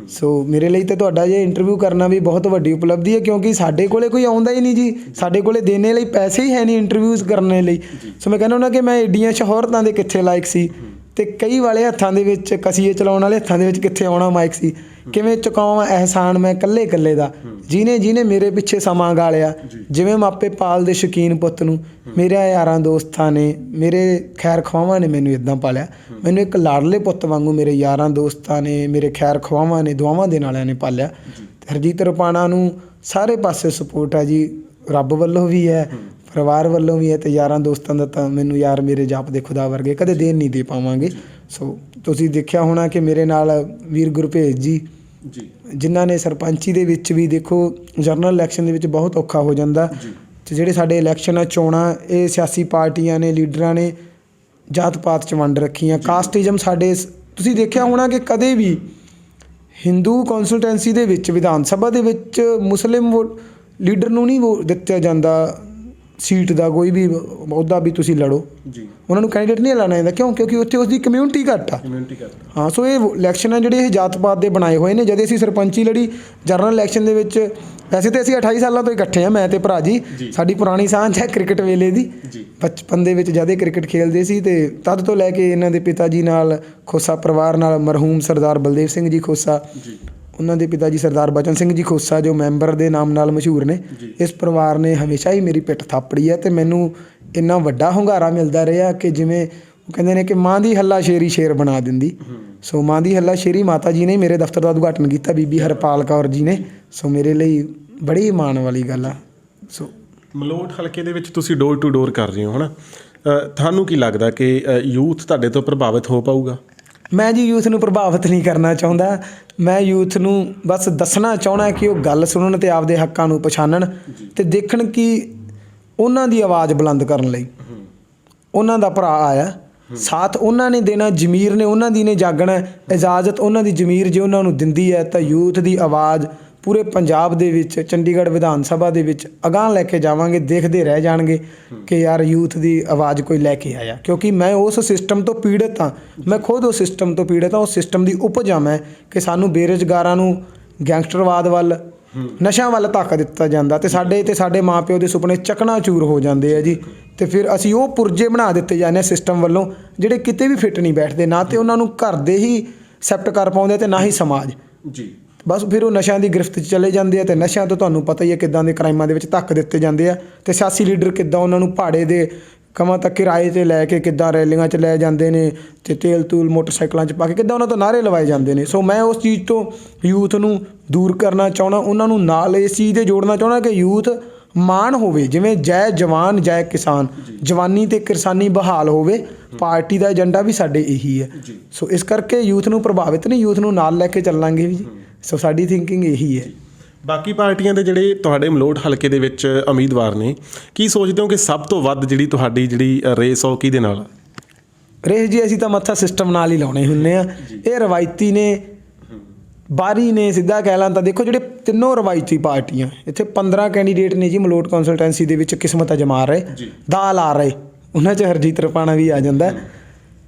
A: ਸੋ ਮੇਰੇ ਲਈ ਤਾਂ ਤੁਹਾਡਾ ਜੇ ਇੰਟਰਵਿਊ ਕਰਨਾ ਵੀ ਬਹੁਤ ਵੱਡੀ ਉਪਲਬਧੀ ਹੈ, ਕਿਉਂਕਿ ਸਾਡੇ ਕੋਲੇ ਕੋਈ ਆਉਂਦਾ ਹੀ ਨਹੀਂ ਜੀ, ਸਾਡੇ ਕੋਲੇ ਦੇਣੇ ਲਈ ਪੈਸੇ ਹੀ ਹੈ ਨਹੀਂ ਇੰਟਰਵਿਊਜ਼ ਕਰਨ ਲਈ। ਸੋ ਮੈਂ ਕਹਿੰਦਾ ਹੁੰਦਾ ਕਿ ਮੈਂ ਏਡੀਆਂ ਸ਼ੋਹਰਤਾਂ ਦੇ ਕਿੱਥੇ ਲਾਇਕ ਸੀ, ਤੇ ਕਈ ਵਾਲੇ ਹੱਥਾਂ ਦੇ ਵਿੱਚ, ਕਸੀਏ ਚਲਾਉਣ ਵਾਲੇ ਹੱਥਾਂ ਦੇ ਵਿੱਚ ਕਿੱਥੇ ਆਉਣਾ ਮਾਈਕ ਸੀ। ਕਿਵੇਂ ਚੁਕਾਵਾਂ ਅਹਿਸਾਨ ਮੈਂ ਇਕੱਲੇ ਦਾ, ਜਿਹਨੇ ਮੇਰੇ ਪਿੱਛੇ ਸਮਾਂ ਗਾਲਿਆ। ਜਿਵੇਂ ਮਾਪੇ ਪਾਲਦੇ ਸ਼ੌਕੀਨ ਪੁੱਤ ਨੂੰ, ਮੇਰੇ ਯਾਰਾਂ ਦੋਸਤਾਂ ਨੇ, ਮੇਰੇ ਖੈਰ ਖਵਾਵਾਂ ਨੇ ਮੈਨੂੰ ਇੱਦਾਂ ਪਾਲਿਆ। ਮੈਨੂੰ ਇੱਕ ਲਾਡਲੇ ਪੁੱਤ ਵਾਂਗੂ ਮੇਰੇ ਯਾਰਾਂ ਦੋਸਤਾਂ ਨੇ, ਮੇਰੇ ਖੈਰ ਖਵਾਵਾਂ ਨੇ, ਦੁਆਵਾਂ ਦੇਣ ਵਾਲਿਆਂ ਨੇ ਪਾਲਿਆ। ਹਰਜੀਤ ਰਪਾਣਾ ਨੂੰ ਸਾਰੇ ਪਾਸੇ ਸਪੋਰਟ ਹੈ ਜੀ। ਰੱਬ ਵੱਲੋਂ ਵੀ ਹੈ, ਪਰਿਵਾਰ ਵੱਲੋਂ ਵੀ ਹੈ, ਤੇ ਯਾਰਾਂ ਦੋਸਤਾਂ ਦਾ ਤਾਂ ਮੈਨੂੰ ਯਾਰ ਮੇਰੇ ਜਾਪ ਦੇ ਖੁਦਾ ਵਰਗੇ ਕਦੇ ਦੇਣ ਨਹੀਂ ਦੇ ਪਾਵਾਂਗੇ। ਸੋ ਤੁਸੀਂ ਦੇਖਿਆ ਹੋਣਾ ਕਿ ਮੇਰੇ ਨਾਲ ਵੀਰ ਗੁਰਭੇਜ ਜੀ ਜਿਨ੍ਹਾਂ ਨੇ ਸਰਪੰਚੀ ਦੇ ਵਿੱਚ ਵੀ ਦੇਖੋ ਜਨਰਲ ਇਲੈਕਸ਼ਨ ਦੇ ਵਿੱਚ ਬਹੁਤ ਔਖਾ ਹੋ ਜਾਂਦਾ, ਅਤੇ ਜਿਹੜੇ ਸਾਡੇ ਇਲੈਕਸ਼ਨ ਆ ਚੋਣਾਂ ਇਹ ਸਿਆਸੀ ਪਾਰਟੀਆਂ ਨੇ, ਲੀਡਰਾਂ ਨੇ ਜਾਤ ਪਾਤ 'ਚ ਵੰਡ ਰੱਖੀਆਂ। ਕਾਸਟਿਜ਼ਮ ਸਾਡੇ ਤੁਸੀਂ ਦੇਖਿਆ ਹੋਣਾ ਕਿ ਕਦੇ ਵੀ ਹਿੰਦੂ ਕੌਂਸਲਟੈਂਸੀ ਦੇ ਵਿੱਚ ਵਿਧਾਨ ਸਭਾ ਦੇ ਵਿੱਚ ਮੁਸਲਿਮ ਲੀਡਰ ਨੂੰ ਨਹੀਂ ਦਿੱਤਾ ਜਾਂਦਾ ਸੀਟ ਦਾ, ਕੋਈ ਵੀ ਅਹੁਦਾ ਵੀ ਤੁਸੀਂ ਲੜੋ ਉਹਨਾਂ ਨੂੰ ਕੈਂਡੀਡੇਟ ਨਹੀਂ ਐਲਾਨਿਆ ਜਾਂਦਾ। ਕਿਉਂ? ਕਿਉਂਕਿ ਉੱਥੇ ਉਸਦੀ ਕਮਿਊਨਿਟੀ ਘੱਟ ਆ। ਹਾਂ, ਸੋ ਇਹ ਇਲੈਕਸ਼ਨ ਆ ਜਿਹੜੇ ਇਹ ਜਾਤ ਪਾਤ ਦੇ ਬਣਾਏ ਹੋਏ ਨੇ। ਜਦ ਅਸੀਂ ਸਰਪੰਚੀ ਲੜੀ ਜਨਰਲ ਇਲੈਕਸ਼ਨ ਦੇ ਵਿੱਚ, ਵੈਸੇ ਤਾਂ ਅਸੀਂ 28 ਸਾਲਾਂ ਤੋਂ ਇਕੱਠੇ ਹਾਂ, ਮੈਂ ਤੇ ਭਰਾ ਜੀ। ਸਾਡੀ ਪੁਰਾਣੀ ਸਾਂਝ ਹੈ ਕ੍ਰਿਕਟ ਵੇਲੇ ਦੀ, ਬਚਪਨ ਦੇ ਵਿੱਚ ਜਦ ਇਹ ਕ੍ਰਿਕਟ ਖੇਡਦੇ ਸੀ, ਅਤੇ ਤਦ ਤੋਂ ਲੈ ਕੇ ਇਹਨਾਂ ਦੇ ਪਿਤਾ ਜੀ ਨਾਲ, ਖੋਸਾ ਪਰਿਵਾਰ ਨਾਲ, ਮਰਹੂਮ ਸਰਦਾਰ ਬਲਦੇਵ ਸਿੰਘ ਜੀ ਖੋਸਾ, ਉਹਨਾਂ ਦੇ ਪਿਤਾ ਜੀ ਸਰਦਾਰ ਬਚਨ ਸਿੰਘ ਜੀ ਖੋਸਾ ਜੋ ਮੈਂਬਰ ਦੇ ਨਾਮ ਨਾਲ ਮਸ਼ਹੂਰ ਨੇ, ਇਸ ਪਰਿਵਾਰ ਨੇ ਹਮੇਸ਼ਾ ਹੀ ਮੇਰੀ ਪਿੱਠ ਥਾਪੜੀ ਹੈ। ਅਤੇ ਮੈਨੂੰ ਇੰਨਾ ਵੱਡਾ ਹੁੰਗਾਰਾ ਮਿਲਦਾ ਰਿਹਾ ਕਿ ਜਿਵੇਂ ਉਹ ਕਹਿੰਦੇ ਨੇ ਕਿ ਮਾਂ ਦੀ ਹੱਲਾ ਸ਼ੇਰੀ ਸ਼ੇਰ ਬਣਾ ਦਿੰਦੀ। ਸੋ ਮਾਂ ਦੀ ਹੱਲਾ ਸ਼ੇਰੀ ਮਾਤਾ ਜੀ ਨੇ ਮੇਰੇ ਦਫ਼ਤਰ ਦਾ ਉਦਘਾਟਨ ਕੀਤਾ, ਬੀਬੀ ਹਰਪਾਲ ਕੌਰ ਜੀ ਨੇ। ਸੋ ਮੇਰੇ ਲਈ ਬੜੀ ਮਾਣ ਵਾਲੀ ਗੱਲ ਆ। ਸੋ
B: ਮਲੋਟ ਹਲਕੇ ਦੇ ਵਿੱਚ ਤੁਸੀਂ ਡੋਰ ਟੂ ਡੋਰ ਕਰ ਰਹੇ ਹੋ, ਹੈ ਨਾ? ਤੁਹਾਨੂੰ ਕੀ ਲੱਗਦਾ ਕਿ ਯੂਥ ਤੁਹਾਡੇ ਤੋਂ ਪ੍ਰਭਾਵਿਤ ਹੋ ਪਾਊਗਾ?
A: ਮੈਂ ਜੀ ਯੂਥ ਨੂੰ ਪ੍ਰਭਾਵਿਤ ਨਹੀਂ ਕਰਨਾ ਚਾਹੁੰਦਾ। ਮੈਂ ਯੂਥ ਨੂੰ ਬਸ ਦੱਸਣਾ ਚਾਹੁੰਦਾ ਕਿ ਉਹ ਗੱਲ ਸੁਣਨ ਅਤੇ ਆਪਦੇ ਹੱਕਾਂ ਨੂੰ ਪਛਾਣਨ ਅਤੇ ਦੇਖਣ ਕਿ ਉਹਨਾਂ ਦੀ ਆਵਾਜ਼ ਬੁਲੰਦ ਕਰਨ ਲਈ ਉਹਨਾਂ ਦਾ ਭਰਾ ਆਇਆ, ਸਾਥ ਉਹਨਾਂ ਨੇ ਦੇਣਾ, ਜ਼ਮੀਰ ਨੇ ਉਹਨਾਂ ਦੀ ਨੇ ਜਾਗਣਾ, ਇਜਾਜ਼ਤ ਉਹਨਾਂ ਦੀ ਜ਼ਮੀਰ ਜੇ ਉਹਨਾਂ ਨੂੰ ਦਿੰਦੀ ਹੈ ਤਾਂ ਯੂਥ ਦੀ ਆਵਾਜ਼ ਪੂਰੇ ਪੰਜਾਬ ਦੇ ਵਿੱਚ, ਚੰਡੀਗੜ੍ਹ ਵਿਧਾਨ ਸਭਾ ਦੇ ਵਿੱਚ ਅਗਾਂਹ ਲੈ ਕੇ ਜਾਵਾਂਗੇ। ਦੇਖਦੇ ਰਹਿ ਜਾਣਗੇ ਕਿ ਯਾਰ ਯੂਥ ਦੀ ਆਵਾਜ਼ ਕੋਈ ਲੈ ਕੇ ਆਇਆ, ਕਿਉਂਕਿ ਮੈਂ ਉਸ ਸਿਸਟਮ ਤੋਂ ਪੀੜਤ ਹਾਂ। ਮੈਂ ਖੁਦ ਉਸ ਸਿਸਟਮ ਤੋਂ ਪੀੜਤ ਹਾਂ। ਉਸ ਸਿਸਟਮ ਦੀ ਉਪਜ ਹਾਂ ਮੈਂ, ਕਿ ਸਾਨੂੰ ਬੇਰੁਜ਼ਗਾਰਾਂ ਨੂੰ ਗੈਂਗਸਟਰਵਾਦ ਵੱਲ, ਨਸ਼ਿਆਂ ਵੱਲ ਧੱਕ ਦਿੱਤਾ ਜਾਂਦਾ, ਅਤੇ ਸਾਡੇ ਮਾਂ ਪਿਓ ਦੇ ਸੁਪਨੇ ਚਕਨਾਚੂਰ ਹੋ ਜਾਂਦੇ ਆ ਜੀ। ਅਤੇ ਫਿਰ ਅਸੀਂ ਉਹ ਪੁਰਜੇ ਬਣਾ ਦਿੱਤੇ ਜਾਂਦੇ ਹਾਂ ਸਿਸਟਮ ਵੱਲੋਂ, ਜਿਹੜੇ ਕਿਤੇ ਵੀ ਫਿੱਟ ਨਹੀਂ ਬੈਠਦੇ, ਨਾ ਤਾਂ ਉਹਨਾਂ ਨੂੰ ਘਰ ਦੇ ਹੀ ਐਕਸੈਪਟ ਕਰ ਪਾਉਂਦੇ ਅਤੇ ਨਾ ਹੀ ਸਮਾਜ। ਬਸ ਫਿਰ ਉਹ ਨਸ਼ਿਆਂ ਦੀ ਗ੍ਰਿਫਤ 'ਚ ਚਲੇ ਜਾਂਦੇ ਆ, ਅਤੇ ਨਸ਼ਿਆਂ ਤੋਂ ਤੁਹਾਨੂੰ ਪਤਾ ਹੀ ਹੈ ਕਿੱਦਾਂ ਦੇ ਕ੍ਰਾਈਮਾਂ ਦੇ ਵਿੱਚ ਧੱਕ ਦਿੱਤੇ ਜਾਂਦੇ ਆ, ਅਤੇ ਸਿਆਸੀ ਲੀਡਰ ਕਿੱਦਾਂ ਉਹਨਾਂ ਨੂੰ ਭਾੜੇ ਦੇ ਕਮਾਂ ਤੱਕ ਕਿਰਾਏ 'ਤੇ ਲੈ ਕੇ ਕਿੱਦਾਂ ਰੈਲੀਆਂ 'ਚ ਲੈ ਜਾਂਦੇ ਨੇ, ਅਤੇ ਤੇਲ ਤੂਲ ਮੋਟਰਸਾਈਕਲਾਂ 'ਚ ਪਾ ਕੇ ਕਿੱਦਾਂ ਉਹਨਾਂ ਤੋਂ ਨਾਅਰੇ ਲਵਾਏ ਜਾਂਦੇ ਨੇ। ਸੋ ਮੈਂ ਉਸ ਚੀਜ਼ ਤੋਂ ਯੂਥ ਨੂੰ ਦੂਰ ਕਰਨਾ ਚਾਹੁੰਦਾ, ਉਹਨਾਂ ਨੂੰ ਨਾਲ ਇਸ ਚੀਜ਼ ਦੇ ਜੋੜਨਾ ਚਾਹੁੰਦਾ ਕਿ ਯੂਥ ਮਾਣ ਹੋਵੇ, ਜਿਵੇਂ ਜੈ ਜਵਾਨ ਜੈ ਕਿਸਾਨ, ਜਵਾਨੀ ਅਤੇ ਕਿਸਾਨੀ ਬਹਾਲ ਹੋਵੇ। ਪਾਰਟੀ ਦਾ ਏਜੰਡਾ ਵੀ ਸਾਡੇ ਇਹੀ ਹੈ। ਸੋ ਇਸ ਕਰਕੇ ਯੂਥ ਨੂੰ ਪ੍ਰਭਾਵਿਤ ਨਹੀਂ, ਯੂਥ ਨੂੰ ਨਾਲ ਲੈ ਕੇ ਚੱਲਾਂਗੇ ਵੀ ਜੀ। ਸੋ ਸਾਡੀ ਥਿੰਕਿੰਗ ਇਹੀ ਹੈ।
B: ਬਾਕੀ ਪਾਰਟੀਆਂ ਦੇ ਜਿਹੜੇ ਤੁਹਾਡੇ ਮਲੋਟ ਹਲਕੇ ਦੇ ਵਿੱਚ ਉਮੀਦਵਾਰ ਨੇ, ਕੀ ਸੋਚਦੇ ਹੋ ਕਿ ਸਭ ਤੋਂ ਵੱਧ ਜਿਹੜੀ ਤੁਹਾਡੀ ਜਿਹੜੀ ਰੇਸ ਉਹ ਕਿਹਦੇ ਨਾਲ?
A: ਰੇਸ ਜੀ ਅਸੀਂ ਤਾਂ ਮੱਥਾ ਸਿਸਟਮ ਨਾਲ ਹੀ ਲਾਉਣੇ ਹੁੰਦੇ ਆ। ਇਹ ਰਵਾਇਤੀ ਨੇ, ਬਾਹਰੀ ਨੇ, ਸਿੱਧਾ ਕਹਿ ਲਾਂ ਤਾਂ ਦੇਖੋ ਜਿਹੜੇ ਤਿੰਨੋਂ ਰਵਾਇਤੀ ਪਾਰਟੀਆਂ, ਇੱਥੇ 15 ਕੈਂਡੀਡੇਟ ਨੇ ਜੀ ਮਲੋਟ ਕੌਂਸਲਟੈਂਸੀ ਦੇ ਵਿੱਚ ਕਿਸਮਤ ਅਜਮਾ ਰਹੇ, ਦਾ ਲਾ ਰਹੇ। ਉਹਨਾਂ 'ਚ ਹਰਜੀਤ ਰਪਾਣਾ ਵੀ ਆ ਜਾਂਦਾ,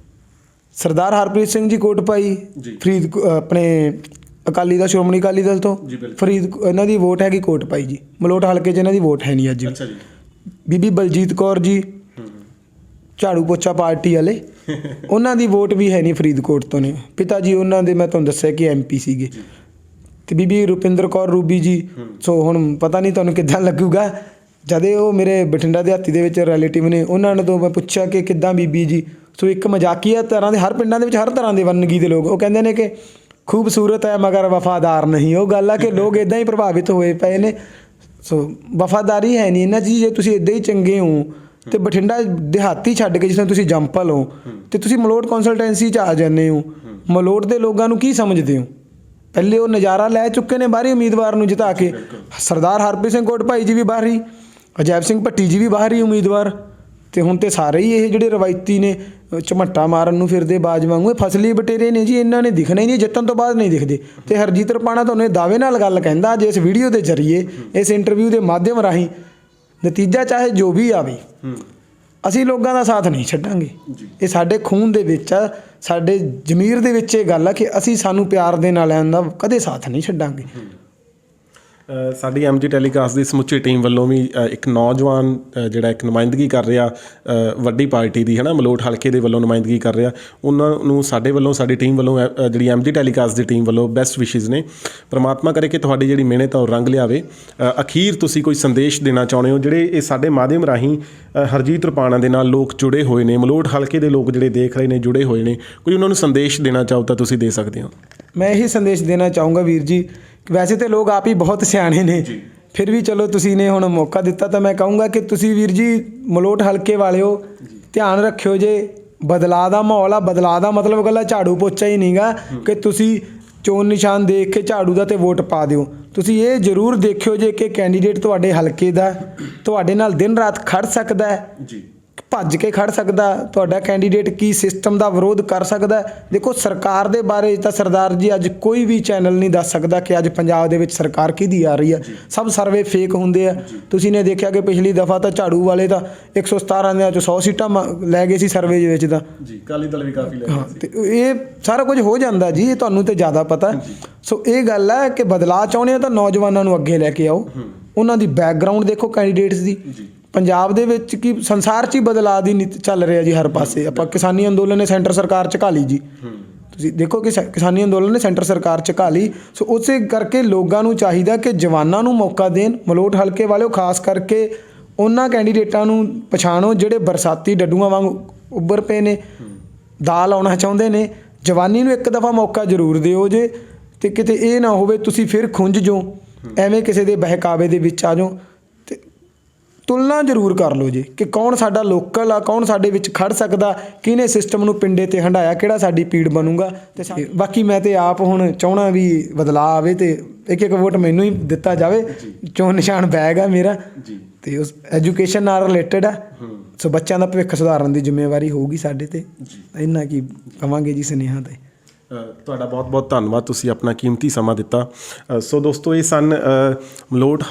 A: ਸਰਦਾਰ ਹਰਪ੍ਰੀਤ ਸਿੰਘ ਜੀ ਕੋਟਭਾਈ ਆਪਣੇ ਅਕਾਲੀ ਦਲ, ਸ਼੍ਰੋਮਣੀ ਅਕਾਲੀ ਦਲ ਤੋਂ ਇਹਨਾਂ ਦੀ ਵੋਟ ਹੈਗੀ ਕੋਟਭਾਈ ਜੀ। ਮਲੋਟ ਹਲਕੇ 'ਚ ਇਹਨਾਂ ਦੀ ਵੋਟ ਹੈ ਨਹੀਂ ਅੱਜ ਵੀ। ਬੀਬੀ ਬਲਜੀਤ ਕੌਰ ਜੀ ਝਾੜੂ ਪੋਚਾ ਪਾਰਟੀ ਵਾਲੇ, ਉਹਨਾਂ ਦੀ ਵੋਟ ਵੀ ਹੈ ਨਹੀਂ, ਫਰੀਦਕੋਟ ਤੋਂ ਨੇ। ਪਿਤਾ ਜੀ ਉਹਨਾਂ ਦੇ ਮੈਂ ਤੁਹਾਨੂੰ ਦੱਸਿਆ ਕਿ MP ਸੀਗੇ। ਅਤੇ ਬੀਬੀ ਰੁਪਿੰਦਰ ਕੌਰ ਰੂਬੀ ਜੀ। ਸੋ ਹੁਣ ਪਤਾ ਨਹੀਂ ਤੁਹਾਨੂੰ ਕਿੱਦਾਂ ਲੱਗੂਗਾ, ਜਦ ਉਹ ਮੇਰੇ ਬਠਿੰਡਾ ਦਿਹਾਤੀ ਦੇ ਵਿੱਚ ਰਿਲੇਟਿਵ ਨੇ, ਉਹਨਾਂ ਨੇ ਤੋਂ ਮੈਂ ਪੁੱਛਿਆ ਕਿ ਕਿੱਦਾਂ ਬੀਬੀ ਜੀ। ਸੋ ਇੱਕ ਮਜ਼ਾਕੀਆ ਤਰ੍ਹਾਂ ਦੇ, ਹਰ ਪਿੰਡਾਂ ਦੇ ਵਿੱਚ ਹਰ ਤਰ੍ਹਾਂ ਦੇ ਵੰਨਗੀ ਦੇ ਲੋਕ, ਉਹ ਕਹਿੰਦੇ ਨੇ ਕਿ ਖੂਬਸੂਰਤ ਹੈ ਮਗਰ ਵਫਾਦਾਰ ਨਹੀਂ। ਉਹ ਗੱਲ ਆ ਕਿ ਲੋਕ ਇੱਦਾਂ ਹੀ ਪ੍ਰਭਾਵਿਤ ਹੋਏ ਪਏ ਨੇ। ਸੋ ਵਫਾਦਾਰੀ ਹੈ ਨਹੀਂ ਇਹਨਾਂ 'ਚ। ਜੇ ਤੁਸੀਂ ਇੱਦਾਂ ਹੀ ਚੰਗੇ ਹੋ ਅਤੇ ਬਠਿੰਡਾ ਦਿਹਾਤੀ ਛੱਡ ਕੇ ਜਿਸ ਤਰ੍ਹਾਂ ਤੁਸੀਂ ਜੰਪਲ ਹੋ ਅਤੇ ਤੁਸੀਂ ਮਲੋਟ ਕੌਂਸਲਟੈਂਸੀ 'ਚ ਆ ਜਾਂਦੇ ਹੋ, ਮਲੋਟ ਦੇ ਲੋਕਾਂ ਨੂੰ ਕੀ ਸਮਝਦੇ ਹੋ? ਪਹਿਲੇ ਉਹ ਨਜ਼ਾਰਾ ਲੈ ਚੁੱਕੇ ਨੇ ਬਾਹਰੀ ਉਮੀਦਵਾਰ ਨੂੰ ਜਿਤਾ ਕੇ। ਸਰਦਾਰ ਹਰਪ੍ਰੀਤ ਸਿੰਘ ਕੋਟਭਾਈ ਜੀ ਵੀ ਬਾਹਰੀ, ਅਜੈਬ ਸਿੰਘ ਭੱਟੀ ਜੀ ਵੀ ਬਾਹਰੀ ਉਮੀਦਵਾਰ, ਅਤੇ ਹੁਣ ਤਾਂ ਸਾਰੇ ਹੀ ਇਹ ਜਿਹੜੇ ਰਵਾਇਤੀ ਨੇ ਝਮੱਟਾ ਮਾਰਨ ਨੂੰ ਫਿਰਦੇ ਬਾਜ ਵਾਂਗੂ, ਇਹ ਫਸਲੀ ਬਟੇਰੇ ਨੇ ਜੀ। ਇਹਨਾਂ ਨੇ ਦਿਖਣਾ ਹੀ ਨਹੀਂ, ਜਿੱਤਣ ਤੋਂ ਬਾਅਦ ਨਹੀਂ ਦਿਖਦੇ। ਅਤੇ ਹਰਜੀਤ ਰਪਾਣਾ ਤੁਹਾਨੂੰ ਇਹ ਦਾਅਵੇ ਨਾਲ ਗੱਲ ਕਹਿੰਦਾ ਅੱਜ ਇਸ ਵੀਡੀਓ ਦੇ ਜ਼ਰੀਏ, ਇਸ ਇੰਟਰਵਿਊ ਦੇ ਮਾਧਿਅਮ ਰਾਹੀਂ, ਨਤੀਜਾ ਚਾਹੇ ਜੋ ਵੀ ਆਵੇ, ਅਸੀਂ ਲੋਕਾਂ ਦਾ ਸਾਥ ਨਹੀਂ ਛੱਡਾਂਗੇ। ਇਹ ਸਾਡੇ ਖੂਨ ਦੇ ਵਿੱਚ ਆ, ਸਾਡੇ ਜ਼ਮੀਰ ਦੇ ਵਿੱਚ ਇਹ ਗੱਲ ਆ ਕਿ ਅਸੀਂ ਸਾਨੂੰ ਪਿਆਰ ਦੇਣ ਵਾਲਿਆਂ ਦਾ ਕਦੇ ਸਾਥ ਨਹੀਂ ਛੱਡਾਂਗੇ।
B: ਸਾਡੀ MG ਟੈਲੀਕਾਸਟ ਦੀ ਸਮੁੱਚੀ ਟੀਮ ਵੱਲੋਂ ਵੀ ਇੱਕ ਨੌਜਵਾਨ ਜਿਹੜਾ ਇੱਕ ਨੁਮਾਇੰਦਗੀ ਕਰ ਰਿਹਾ ਵੱਡੀ ਪਾਰਟੀ ਦੀ, ਹੈ ਨਾ, ਮਲੋਟ ਹਲਕੇ ਦੇ ਵੱਲੋਂ ਨੁਮਾਇੰਦਗੀ ਕਰ ਰਿਹਾ, ਉਹਨਾਂ ਨੂੰ ਸਾਡੇ ਵੱਲੋਂ, ਸਾਡੀ ਟੀਮ ਵੱਲੋਂ, ਜਿਹੜੀ MG ਟੈਲੀਕਾਸਟ ਦੀ ਟੀਮ ਵੱਲੋਂ ਬੈਸਟ ਵਿਸ਼ੇਜ਼ ਨੇ। ਪਰਮਾਤਮਾ ਕਰੇ ਕਿ ਤੁਹਾਡੀ ਜਿਹੜੀ ਮਿਹਨਤ ਆ ਉਹ ਰੰਗ ਲਿਆਵੇ। ਅਖੀਰ ਤੁਸੀਂ ਕੋਈ ਸੰਦੇਸ਼ ਦੇਣਾ ਚਾਹੁੰਦੇ ਹੋ? ਜਿਹੜੇ ਇਹ ਸਾਡੇ ਮਾਧਿਅਮ ਰਾਹੀਂ ਹਰਜੀਤ ਰਪਾਣਾ ਦੇ ਨਾਲ ਲੋਕ ਜੁੜੇ ਹੋਏ ਨੇ, ਮਲੋਟ ਹਲਕੇ ਦੇ ਲੋਕ ਜਿਹੜੇ ਦੇਖ ਰਹੇ ਨੇ, ਜੁੜੇ ਹੋਏ ਨੇ, ਕੋਈ ਉਹਨਾਂ ਨੂੰ ਸੰਦੇਸ਼ ਦੇਣਾ ਚਾਹੋ ਤਾਂ ਤੁਸੀਂ ਦੇ ਸਕਦੇ ਹੋ।
A: ਮੈਂ ਇਹੀ ਸੰਦੇਸ਼ ਦੇਣਾ ਚਾਹੂੰਗਾ ਵੀਰ ਜੀ, ਵੈਸੇ ਤਾਂ ਲੋਕ ਆਪ ਹੀ ਬਹੁਤ ਸਿਆਣੇ ਨੇ, ਫਿਰ ਵੀ ਚਲੋ ਤੁਸੀਂ ਨੇ ਹੁਣ ਮੌਕਾ ਦਿੱਤਾ ਤਾਂ ਮੈਂ ਕਹੂੰਗਾ ਕਿ ਤੁਸੀਂ ਵੀਰ ਜੀ ਮਲੋਟ ਹਲਕੇ ਵਾਲਿਓ ਧਿਆਨ ਰੱਖਿਓ ਜੇ ਬਦਲਾਅ ਦਾ ਮਾਹੌਲ ਆ। ਬਦਲਾਅ ਦਾ ਮਤਲਬ ਇਕੱਲਾ ਝਾੜੂ ਪੋਚਾ ਹੀ ਨਹੀਂਗਾ ਕਿ ਤੁਸੀਂ ਚੋਣ ਨਿਸ਼ਾਨ ਦੇਖ ਕੇ ਝਾੜੂ ਦਾ ਤੇ ਵੋਟ ਪਾ ਦਿਓ। ਤੁਸੀਂ ਇਹ ਜ਼ਰੂਰ ਦੇਖਿਓ ਜੇ ਕਿ ਕੈਂਡੀਡੇਟ ਤੁਹਾਡੇ ਹਲਕੇ ਦਾ ਤੁਹਾਡੇ ਨਾਲ ਦਿਨ ਰਾਤ ਖੜ ਸਕਦਾ ਹੈ
B: ਜੀ,
A: ਭੱਜ ਕੇ ਖੜ ਸਕਦਾ, ਤੁਹਾਡਾ ਕੈਂਡੀਡੇਟ ਕੀ ਸਿਸਟਮ ਦਾ ਵਿਰੋਧ ਕਰ ਸਕਦਾ। ਦੇਖੋ ਸਰਕਾਰ ਦੇ ਬਾਰੇ ਤਾਂ ਸਰਦਾਰ ਜੀ ਅੱਜ ਕੋਈ ਵੀ ਚੈਨਲ ਨਹੀਂ ਦੱਸ ਸਕਦਾ ਕਿ ਅੱਜ ਪੰਜਾਬ ਦੇ ਵਿੱਚ ਸਰਕਾਰ ਕਿਹਦੀ ਆ ਰਹੀ ਆ। ਸਭ ਸਰਵੇ ਫੇਕ ਹੁੰਦੇ ਆ। ਤੁਸੀਂ ਨੇ ਦੇਖਿਆ ਕਿ ਪਿਛਲੀ ਦਫਾ ਤਾਂ ਝਾੜੂ ਵਾਲੇ ਤਾਂ 117 ਦੇ ਚੋਂ 100 ਸੀਟਾਂ ਲੈ ਗਏ ਸੀ ਸਰਵੇ ਦੇ ਵਿੱਚ ਤਾਂ
B: ਜੀ, ਅਕਾਲੀ ਦਲ ਵੀ ਕਾਫੀ ਲੈ ਗਿਆ ਸੀ।
A: ਤੇ ਇਹ ਸਾਰਾ ਕੁਝ ਹੋ ਜਾਂਦਾ ਜੀ, ਇਹ ਤੁਹਾਨੂੰ ਤੇ ਜ਼ਿਆਦਾ ਪਤਾ। ਸੋ ਇਹ ਗੱਲ ਹੈ ਕਿ ਬਦਲਾਅ ਚਾਹੁੰਦੇ ਹੋ ਤਾਂ ਨੌਜਵਾਨਾਂ ਨੂੰ ਅੱਗੇ ਲੈ ਕੇ ਆਓ, ਉਹਨਾਂ ਦੀ ਬੈਕਗਰਾਊਂਡ ਦੇਖੋ ਕੈਂਡੀਡੇਟਸ ਦੀ। ਪੰਜਾਬ ਦੇ ਵਿੱਚ ਕੀ ਸੰਸਾਰ 'ਚ ਹੀ ਬਦਲਾਅ ਦੀ ਨੀਤੀ ਚੱਲ ਰਿਹਾ ਜੀ ਹਰ ਪਾਸੇ। ਆਪਾਂ ਕਿਸਾਨੀ ਅੰਦੋਲਨ ਨੇ ਸੈਂਟਰ ਸਰਕਾਰ ਝੁਕਾ ਲਈ ਜੀ, ਤੁਸੀਂ ਦੇਖੋ ਕਿ ਕਿਸਾਨੀ ਅੰਦੋਲਨ ਨੇ ਸੈਂਟਰ ਸਰਕਾਰ ਝੁਕਾ ਲਈ। ਸੋ ਉਸੇ ਕਰਕੇ ਲੋਕਾਂ ਨੂੰ ਚਾਹੀਦਾ ਕਿ ਜਵਾਨਾਂ ਨੂੰ ਮੌਕਾ ਦੇਣ। ਮਲੋਟ ਹਲਕੇ ਵਾਲਿਓ ਖਾਸ ਕਰਕੇ ਉਹਨਾਂ ਕੈਂਡੀਡੇਟਾਂ ਨੂੰ ਪਛਾਣੋ ਜਿਹੜੇ ਬਰਸਾਤੀ ਡੱਡੂਆਂ ਵਾਂਗ ਉੱਭਰ ਪਏ ਨੇ, ਦਾਲ ਆਉਣਾ ਚਾਹੁੰਦੇ ਨੇ। ਜਵਾਨੀ ਨੂੰ ਇੱਕ ਦਫਾ ਮੌਕਾ ਜ਼ਰੂਰ ਦਿਓ ਜੇ, ਤੇ ਕਿਤੇ ਇਹ ਨਾ ਹੋਵੇ ਤੁਸੀਂ ਫਿਰ ਖੁੰਝ ਜਾਓ, ਐਵੇਂ ਕਿਸੇ ਦੇ ਬਹਿਕਾਵੇ ਦੇ ਵਿੱਚ ਆ ਜਾਓ। ਤੇ ਤੁਲਨਾ ਜ਼ਰੂਰ ਕਰ ਲਓ ਜੀ ਕਿ ਕੌਣ ਸਾਡਾ ਲੋਕਲ ਆ, ਕੌਣ ਸਾਡੇ ਵਿੱਚ ਖੜ ਸਕਦਾ, ਕਿਹਨੇ ਸਿਸਟਮ ਨੂੰ ਪਿੰਡੇ ਤੇ ਹੰਡਾਇਆ, ਕਿਹੜਾ ਸਾਡੀ ਪੀੜ ਬਣੂਗਾ। ਤੇ ਬਾਕੀ ਮੈਂ ਤੇ ਆਪ ਹੁਣ ਚਾਹਣਾ ਵੀ ਬਦਲਾਅ ਆਵੇ ਤੇ ਇੱਕ ਵੋਟ ਮੈਨੂੰ ਹੀ ਦਿੱਤਾ ਜਾਵੇ। ਚੋਣ ਨਿਸ਼ਾਨ ਬੈਗ ਆ ਮੇਰਾ ਤੇ ਉਸ ਐਜੂਕੇਸ਼ਨ ਨਾਲ ਰਿਲੇਟਡ ਆ। ਸੋ ਬੱਚਿਆਂ ਦਾ ਭਵਿੱਖ ਸੁਧਾਰਨ ਦੀ ਜ਼ਿੰਮੇਵਾਰੀ ਹੋਊਗੀ ਸਾਡੇ ਤੇ। ਇੰਨਾ ਕੀ ਕਵਾਂਗੇ ਜੀ ਸੁਨੇਹਾ ਤੇ।
B: ਤੁਹਾਡਾ ਬਹੁਤ ਬਹੁਤ ਧੰਨਵਾਦ, ਤੁਸੀਂ ਆਪਣਾ ਕੀਮਤੀ ਸਮਾਂ ਦਿੱਤਾ। ਸੋ ਦੋਸਤੋ, ਇਹ ਸਨ ਮਲੋਟ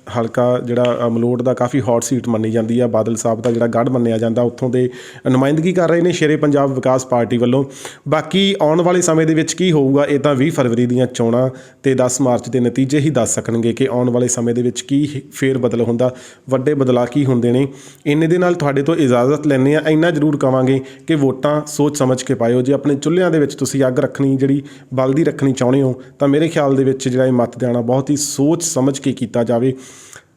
B: ਹਲਕਾ ਜਿਹੜਾ ਮਲੋਟ ਦਾ ਕਾਫੀ ਹੌਟ ਸੀਟ ਮੰਨੀ ਜਾਂਦੀ ਆ। ਬਾਦਲ ਸਾਹਿਬ ਦਾ ਜਿਹੜਾ ਗੜ੍ਹ ਮੰਨਿਆ ਜਾਂਦਾ, ਉੱਥੋਂ ਦੇ ਨੁਮਾਇੰਦਗੀ ਕਰ ਰਹੇ ਨੇ ਸ਼ੇਰੇ ਪੰਜਾਬ ਵਿਕਾਸ ਪਾਰਟੀ ਵੱਲੋਂ। ਬਾਕੀ ਆਉਣ ਵਾਲੇ ਸਮੇਂ ਦੇ ਵਿੱਚ ਕੀ ਹੋਊਗਾ ਇਹ ਤਾਂ 20 ਫਰਵਰੀ ਦੀਆਂ ਚੋਣਾਂ ਤੇ 10 ਮਾਰਚ ਦੇ ਨਤੀਜੇ ਹੀ ਦੱਸ ਸਕਣਗੇ ਕਿ ਆਉਣ ਵਾਲੇ ਸਮੇਂ ਦੇ ਵਿੱਚ ਕੀ ਫੇਰ ਬਦਲ ਹੁੰਦਾ, ਵੱਡੇ ਬਦਲਾਅ ਕੀ ਹੁੰਦੇ ਨੇ। ਇੰਨੇ ਦੇ ਨਾਲ ਤੁਹਾਡੇ ਤੋਂ ਇਜਾਜ਼ਤ ਲੈਂਦੇ ਆ। ਇੰਨਾ ਜ਼ਰੂਰ ਕਵਾਂਗੇ ਕਿ ਵੋਟਾਂ ਸੋਚ ਸਮਝ ਕੇ ਪਾਇਓ। ਜੇ ਆਪਣੇ ਚੁੱਲ੍ਹਿਆਂ ਦੇ ਵਿੱਚ ਤੁਸੀਂ ਅੱਗ ਰੱਖਣੀ ਜਿਹੜੀ ਬਲਦੀ ਰੱਖਣੀ ਚਾਹੁੰਦੇ ਹੋ ਤਾਂ ਮੇਰੇ ਖਿਆਲ ਦੇ ਵਿੱਚ ਜਿਹੜਾ ਇਹ ਮਤ ਦੇਣਾ ਬਹੁਤ ਹੀ ਸੋਚ ਸਮਝ ਕੇ ਕੀਤਾ ਜਾਵੇ।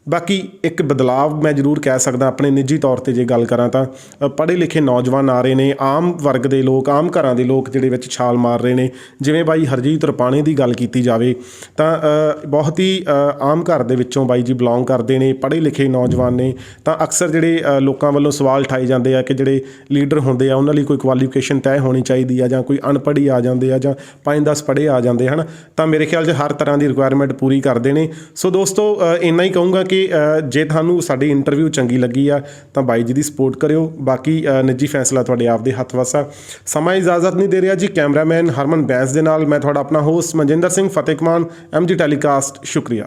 B: ਬਾਕੀ ਇੱਕ ਬਦਲਾਵ ਮੈਂ ਜ਼ਰੂਰ ਕਹਿ ਸਕਦਾ ਆਪਣੇ ਨਿੱਜੀ ਤੌਰ 'ਤੇ ਜੇ ਗੱਲ ਕਰਾਂ ਤਾਂ ਪੜ੍ਹੇ ਲਿਖੇ ਨੌਜਵਾਨ ਆ ਰਹੇ ਨੇ, ਆਮ ਵਰਗ ਦੇ ਲੋਕ, ਆਮ ਘਰਾਂ ਦੇ ਲੋਕ ਜਿਹੜੇ ਵਿੱਚ ਛਾਲ ਮਾਰ ਰਹੇ ਨੇ। ਜਿਵੇਂ ਬਾਈ ਹਰਜੀਤ ਰੁਪਾਣੇ ਦੀ ਗੱਲ ਕੀਤੀ ਜਾਵੇ ਤਾਂ ਬਹੁਤ ਹੀ ਆਮ ਘਰ ਦੇ ਵਿੱਚੋਂ ਬਾਈ ਜੀ ਬਿਲੋਂਗ ਕਰਦੇ ਨੇ, ਪੜ੍ਹੇ ਲਿਖੇ ਨੌਜਵਾਨ ਨੇ। ਤਾਂ ਅਕਸਰ ਜਿਹੜੇ ਲੋਕਾਂ ਵੱਲੋਂ ਸਵਾਲ ਉਠਾਏ ਜਾਂਦੇ ਆ ਕਿ ਜਿਹੜੇ ਲੀਡਰ ਹੁੰਦੇ ਆ ਉਹਨਾਂ ਲਈ ਕੋਈ ਕੁਆਲੀਫਿਕੇਸ਼ਨ ਤੈਅ ਹੋਣੀ ਚਾਹੀਦੀ ਆ, ਜਾਂ ਕੋਈ ਅਨਪੜ੍ਹ ਹੀ ਆ ਜਾਂਦੇ ਆ, ਜਾਂ 5-10 ਪੜ੍ਹੇ ਆ ਜਾਂਦੇ ਹਨ। ਤਾਂ ਮੇਰੇ ਖਿਆਲ 'ਚ ਹਰ ਤਰ੍ਹਾਂ ਦੀ ਰਿਕੁਆਇਰਮੈਂਟ ਪੂਰੀ ਕਰਦੇ ਨੇ। ਸੋ ਦੋਸਤੋ, ਇੰਨਾ ਹੀ ਕਹੂੰਗਾ ਕਿ ਜੇ ਤੁਹਾਨੂੰ ਸਾਡੀ ਇੰਟਰਵਿਊ ਚੰਗੀ ਲੱਗੀ ਆ ਤਾਂ ਬਾਈ ਜੀ ਦੀ ਸਪੋਰਟ ਕਰਿਓ। ਬਾਕੀ ਨਿੱਜੀ ਫੈਸਲਾ ਤੁਹਾਡੇ ਆਪ ਦੇ ਹੱਥ ਵਸ ਆ। ਸਮਾਂ ਇਜਾਜ਼ਤ ਨਹੀਂ ਦੇ ਰਿਹਾ ਜੀ। ਕੈਮਰਾਮੈਨ ਹਰਮਨ ਬੈਂਸ ਦੇ ਨਾਲ ਮੈਂ ਤੁਹਾਡਾ ਆਪਣਾ host Manjinder Singh Fatehkaman, MG telecast. ਸ਼ੁਕਰੀਆ।